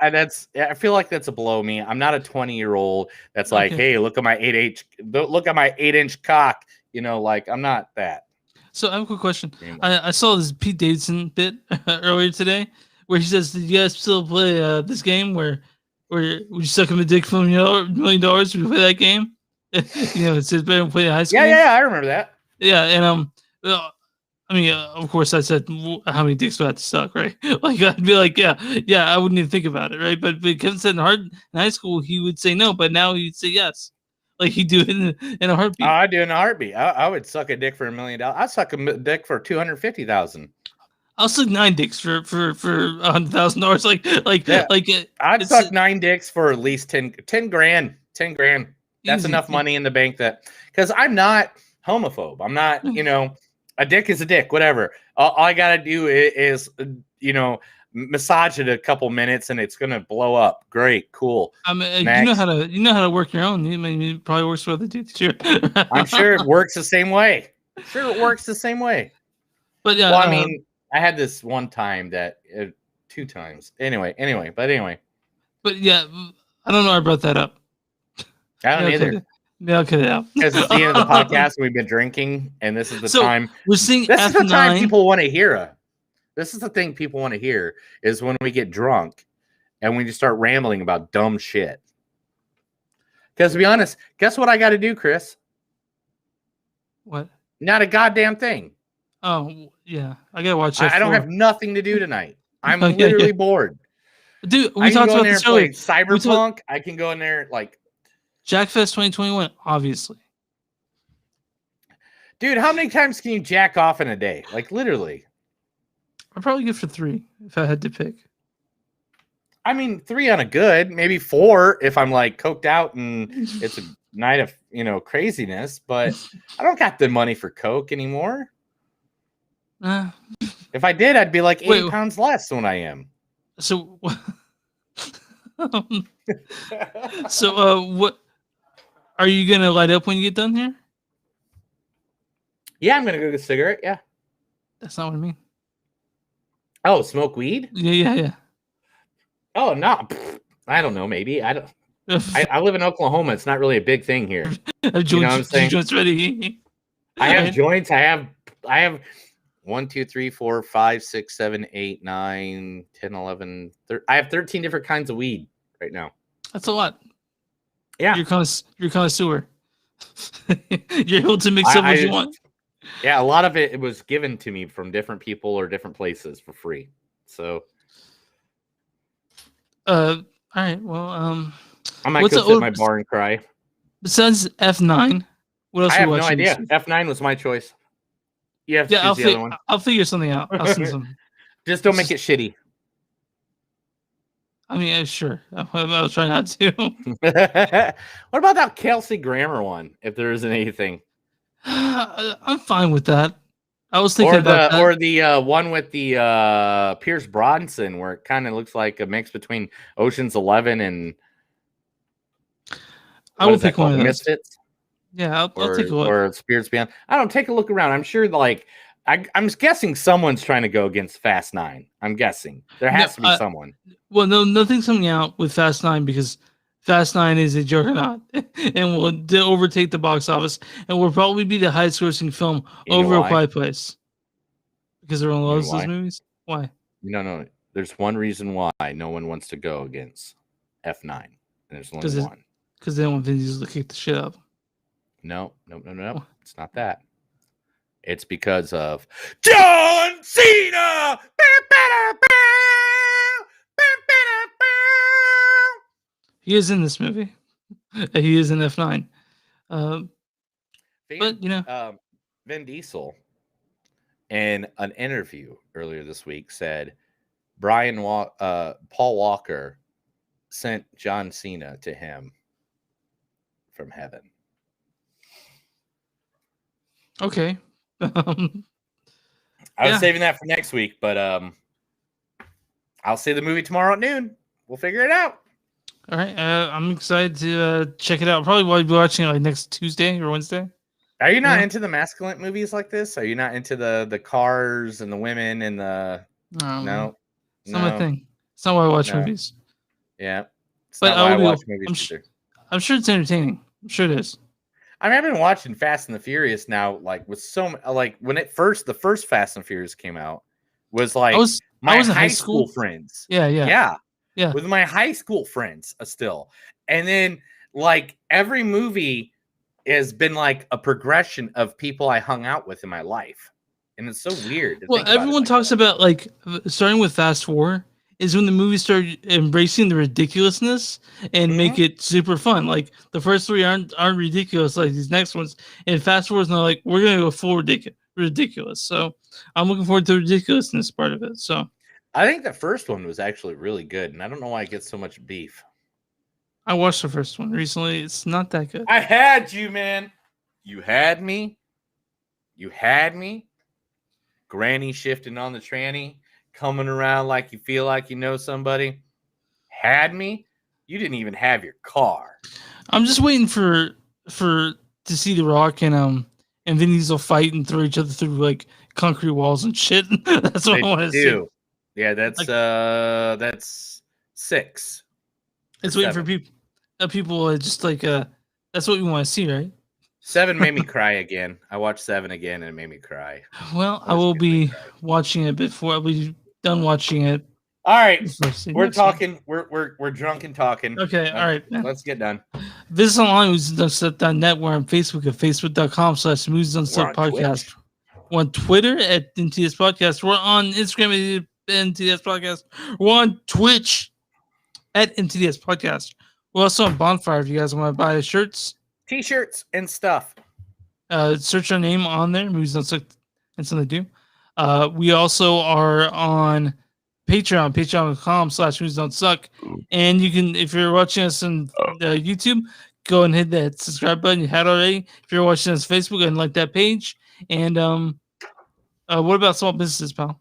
that's a blow me. I'm not a 20-year-old that's like, Okay. hey, look at my 8-inch cock. You know, like I'm not that. So I have a quick question. Anymore. I saw this Pete Davidson bit earlier today where he says, "Did you guys still play this game where you suck him a dick for $1 million? Would you play that game?" It says better than play a high school. Yeah, I remember that. Yeah, and I mean, of course, I said how many dicks do I have to suck, right? Like I'd be like, yeah, I wouldn't even think about it, right? But Kevin said in high school he would say no, but now he'd say yes, like he'd do it in a heartbeat. I do in a heartbeat. I would suck a dick for $1 million. I'd suck a dick for 250,000. I'll suck 9 dicks for $100,000. I'd suck 9 dicks for at least 10 grand. 10 grand. That's Easy. enough money in the bank because I'm not homophobe. I'm not, a dick is a dick, whatever. All I gotta do is massage it a couple minutes and it's gonna blow up. Great, cool. I mean, you know how to work your own. It probably works for other dudes too. I'm sure it works the same way. But yeah, well, I mean, I had this one time that 2 times. Anyway. But yeah, I don't know. I brought that up. I don't either. Yeah, cut it out. Because it's the end of the podcast and we've been drinking, and this is the time. We're seeing this F9. is the time people want to hear. This is the thing people want to hear is when we get drunk and we just start rambling about dumb shit. Because to be honest, guess what I got to do, Chris? What? Not a goddamn thing. Oh yeah, I gotta watch. I don't have nothing to do tonight. I'm literally bored. Dude, we talked about this earlier. Cyberpunk. I can go in there like. Jackfest 2021, obviously. Dude, how many times can you jack off in a day? Like, literally. I'd probably go for 3 if I had to pick. I mean, 3 on a good, maybe 4 if I'm like coked out and it's a night of, craziness. But I don't got the money for coke anymore. If I did, I'd be like 80 pounds less than I am. So, what? Are you gonna light up when you get done here? Yeah, I'm gonna go get a cigarette. Yeah, that's not what I mean. Oh, smoke weed? Yeah. Oh no, I don't know. Maybe I don't. I live in Oklahoma. It's not really a big thing here. You know what I'm saying? Joints ready. I have joints. I have 1, 2, 3, 4, 5, 6, 7, 8, 9, 10, 11. I have 13 different kinds of weed right now. That's a lot. Yeah, you're connoisseur. You're able to mix up what you want. Yeah, a lot of it was given to me from different people or different places for free. So, all right. Well, I might go sit in my bar and cry. Besides F9, what else? I have no idea. F9 was my choice. You have to choose the other one. I'll figure something out. I'll send something. Just don't make it shitty. I mean, sure. I'll try not to. What about that Kelsey Grammer one? If there isn't anything, I'm fine with that. I was thinking about that. Or the one with the Pierce Bronson, where it kind of looks like a mix between Ocean's 11 and. I will pick one of those. Misfits. Yeah, I'll take a look. Or Spirits Beyond. I don't take a look around. I'm sure, I'm guessing someone's trying to go against Fast 9. I'm guessing there has to be someone. Well, no, nothing's coming out with Fast 9 because Fast 9 is a juggernaut and will overtake the box office and will probably be the highest grossing film over A Quiet Place. Because everyone loves those movies. Why? No. There's one reason why no one wants to go against F9. And there's only one. Because they don't want Vin Diesel to kick the shit up. No. It's not that. It's because of John Cena. He is in this movie. He is in F9. But Vin Diesel in an interview earlier this week said Paul Walker sent John Cena to him from heaven. Okay. I was saving that for next week, but I I'll see the movie tomorrow at noon. We'll figure it out. All right. I'm excited to check it out. Probably will be watching it like next Tuesday or Wednesday. Are you not into the masculine movies like this? Are you not into the cars and the women and the no? It's not my thing. It's not why I watch movies. Yeah. It's But not why I watch movies either. I'm sure it's entertaining. I'm sure it is. I mean, I've been watching Fast and the Furious now, like with like when the first Fast and Furious came out was like my high school friends. Yeah. With my high school friends still. And then like every movie has been like a progression of people I hung out with in my life. And it's so weird. Well, everyone talks about like starting with Fast 4 is when the movie started embracing the ridiculousness and make it super fun. Like the first 3 aren't ridiculous like these next ones. And Fast 4 is not like we're gonna go full ridiculous. So I'm looking forward to the ridiculousness part of it. So I think the first one was actually really good, and I don't know why it gets so much beef. I watched the first one recently. It's not that good. I had you, man. You had me. You had me. Granny shifting on the tranny, coming around like you feel like you know somebody. Had me. You didn't even have your car. I'm just waiting for to see The Rock and Vin Diesel fight and throw each other through like concrete walls and shit. That's what I want to see. Yeah, that's 6. It's waiting for people just like that's what we want to see, right? 7 made me cry again. I watched 7 again and it made me cry. Well, I will be watching it before I'll be done watching it. All right, we're talking. We're drunk and talking. Okay, all right. Let's get done. Visit online moviesdonsuck.net. We're on Facebook at facebook.com/moviesdonsuck podcast. We're on Twitter at NTS Podcast. We're on Instagram at NTS Podcast. We're on Twitch at NTS Podcast. We're also on Bonfire if you guys want to buy shirts, t-shirts, and stuff. Search our name on there, Movies Don't Suck, and something to do. We also are on Patreon, patreon.com/movies don't suck. And you can, if you're watching us on YouTube, go and hit that subscribe button. You had already. If you're watching us on Facebook, go and like that page. And what about small businesses, pal?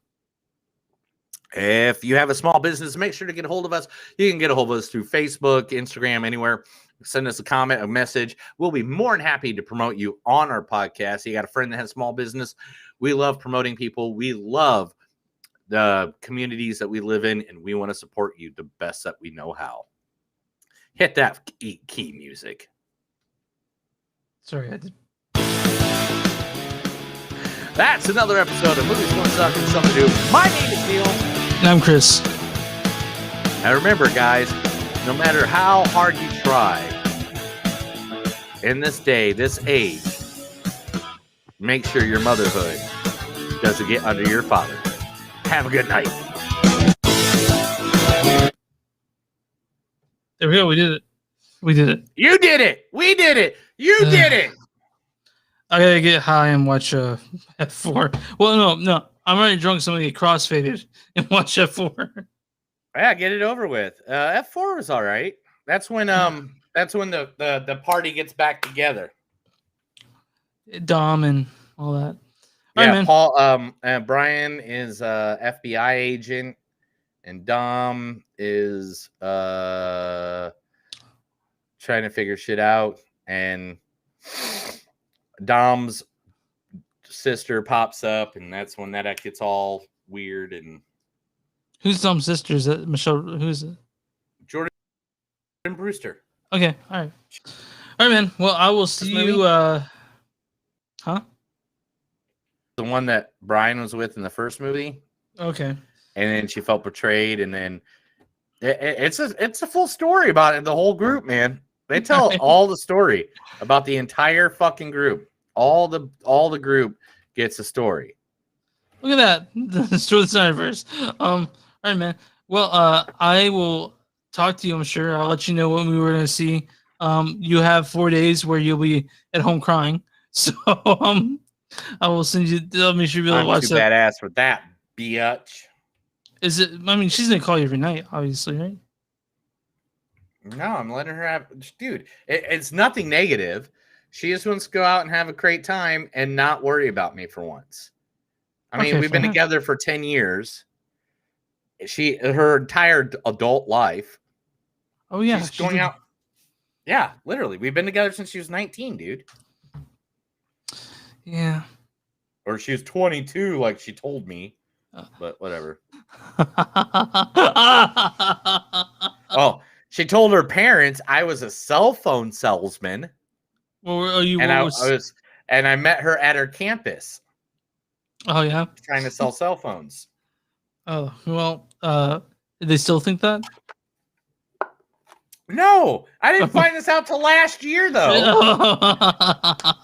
If you have a small business, make sure to get a hold of us. You can get a hold of us through Facebook, Instagram, anywhere. Send us a comment, a message. We'll be more than happy to promote you on our podcast. You got a friend that has a small business. We love promoting people. We love the communities that we live in, and we want to support you the best that we know how. Hit that key music. Sorry, I did. That's another episode of Movies Don't Suck and Something to Do. My name is Neil. And I'm Chris. And remember, guys, no matter how hard you try, in this day, this age, make sure your motherhood doesn't get under your fatherhood. Have a good night. There we go. We did it. We did it. You did it. We did it. You did it. I gotta get high and watch F4. Well, no. I'm already drunk, so I'm gonna get crossfaded and watch F4. Yeah, get it over with. F4 was all right. That's when the party gets back together. Dom and all that. Yeah, right, Paul. Brian is FBI agent, and Dom is trying to figure shit out. And Dom's sister pops up, and that's when that gets all weird. And who's Dom's sister? Is that Michelle? Who's it? Jordan Brewster. Okay, all right, man. Well, I will see you. Huh? The one that Brian was with in the first movie. Okay. And then she felt betrayed, and then it's a full story about it. The whole group, man. They tell all the story about the entire fucking group. All the group gets a story. Look at that. The story of the Snyderverse. All right, man. Well, I will talk to you, I'm sure. I'll let you know what we were gonna see. You have 4 days where you'll be at home crying. So I will send you. I'll make sure you'll be able to watch that. Badass with that, bitch. Is it? I mean, she's gonna call you every night, obviously, right? No, I'm letting her have. Dude, it's nothing negative. She just wants to go out and have a great time and not worry about me for once. I mean, we've been together for 10 years. her entire adult life. Oh yeah, she's going out. Yeah, literally, we've been together since she was 19, dude. Yeah. Or she was 22, like she told me. But whatever. Oh, she told her parents I was a cell phone salesman. Well, are you? And I met her at her campus. Oh yeah, trying to sell cell phones. Oh well, did they still think that? No, I didn't find this out till last year though,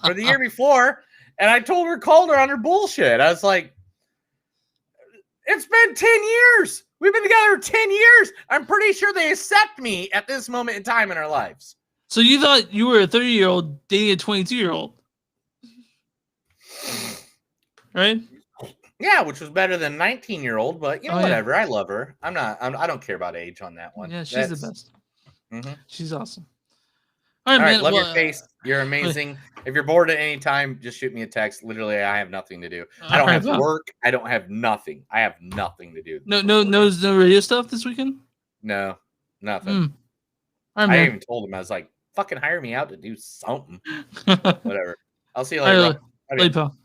or the year before. And I called her on her bullshit. I was like, "It's been 10 years. We've been together 10 years. I'm pretty sure they accept me at this moment in time in our lives." So you thought you were a 30-year-old dating a 22-year-old, right? Yeah, which was better than 19-year-old, but whatever. Yeah. I love her. I don't care about age on that one. Yeah, she's the best. Mm-hmm. She's awesome. All right, man. Love your face. You're amazing. If you're bored at any time, just shoot me a text. Literally, I have nothing to do. I don't have work. I don't have nothing. I have nothing to do. No radio stuff this weekend? No, nothing. Right, I even told him, I was like, fucking hire me out to do something. Whatever. I'll see you later. Later, pal.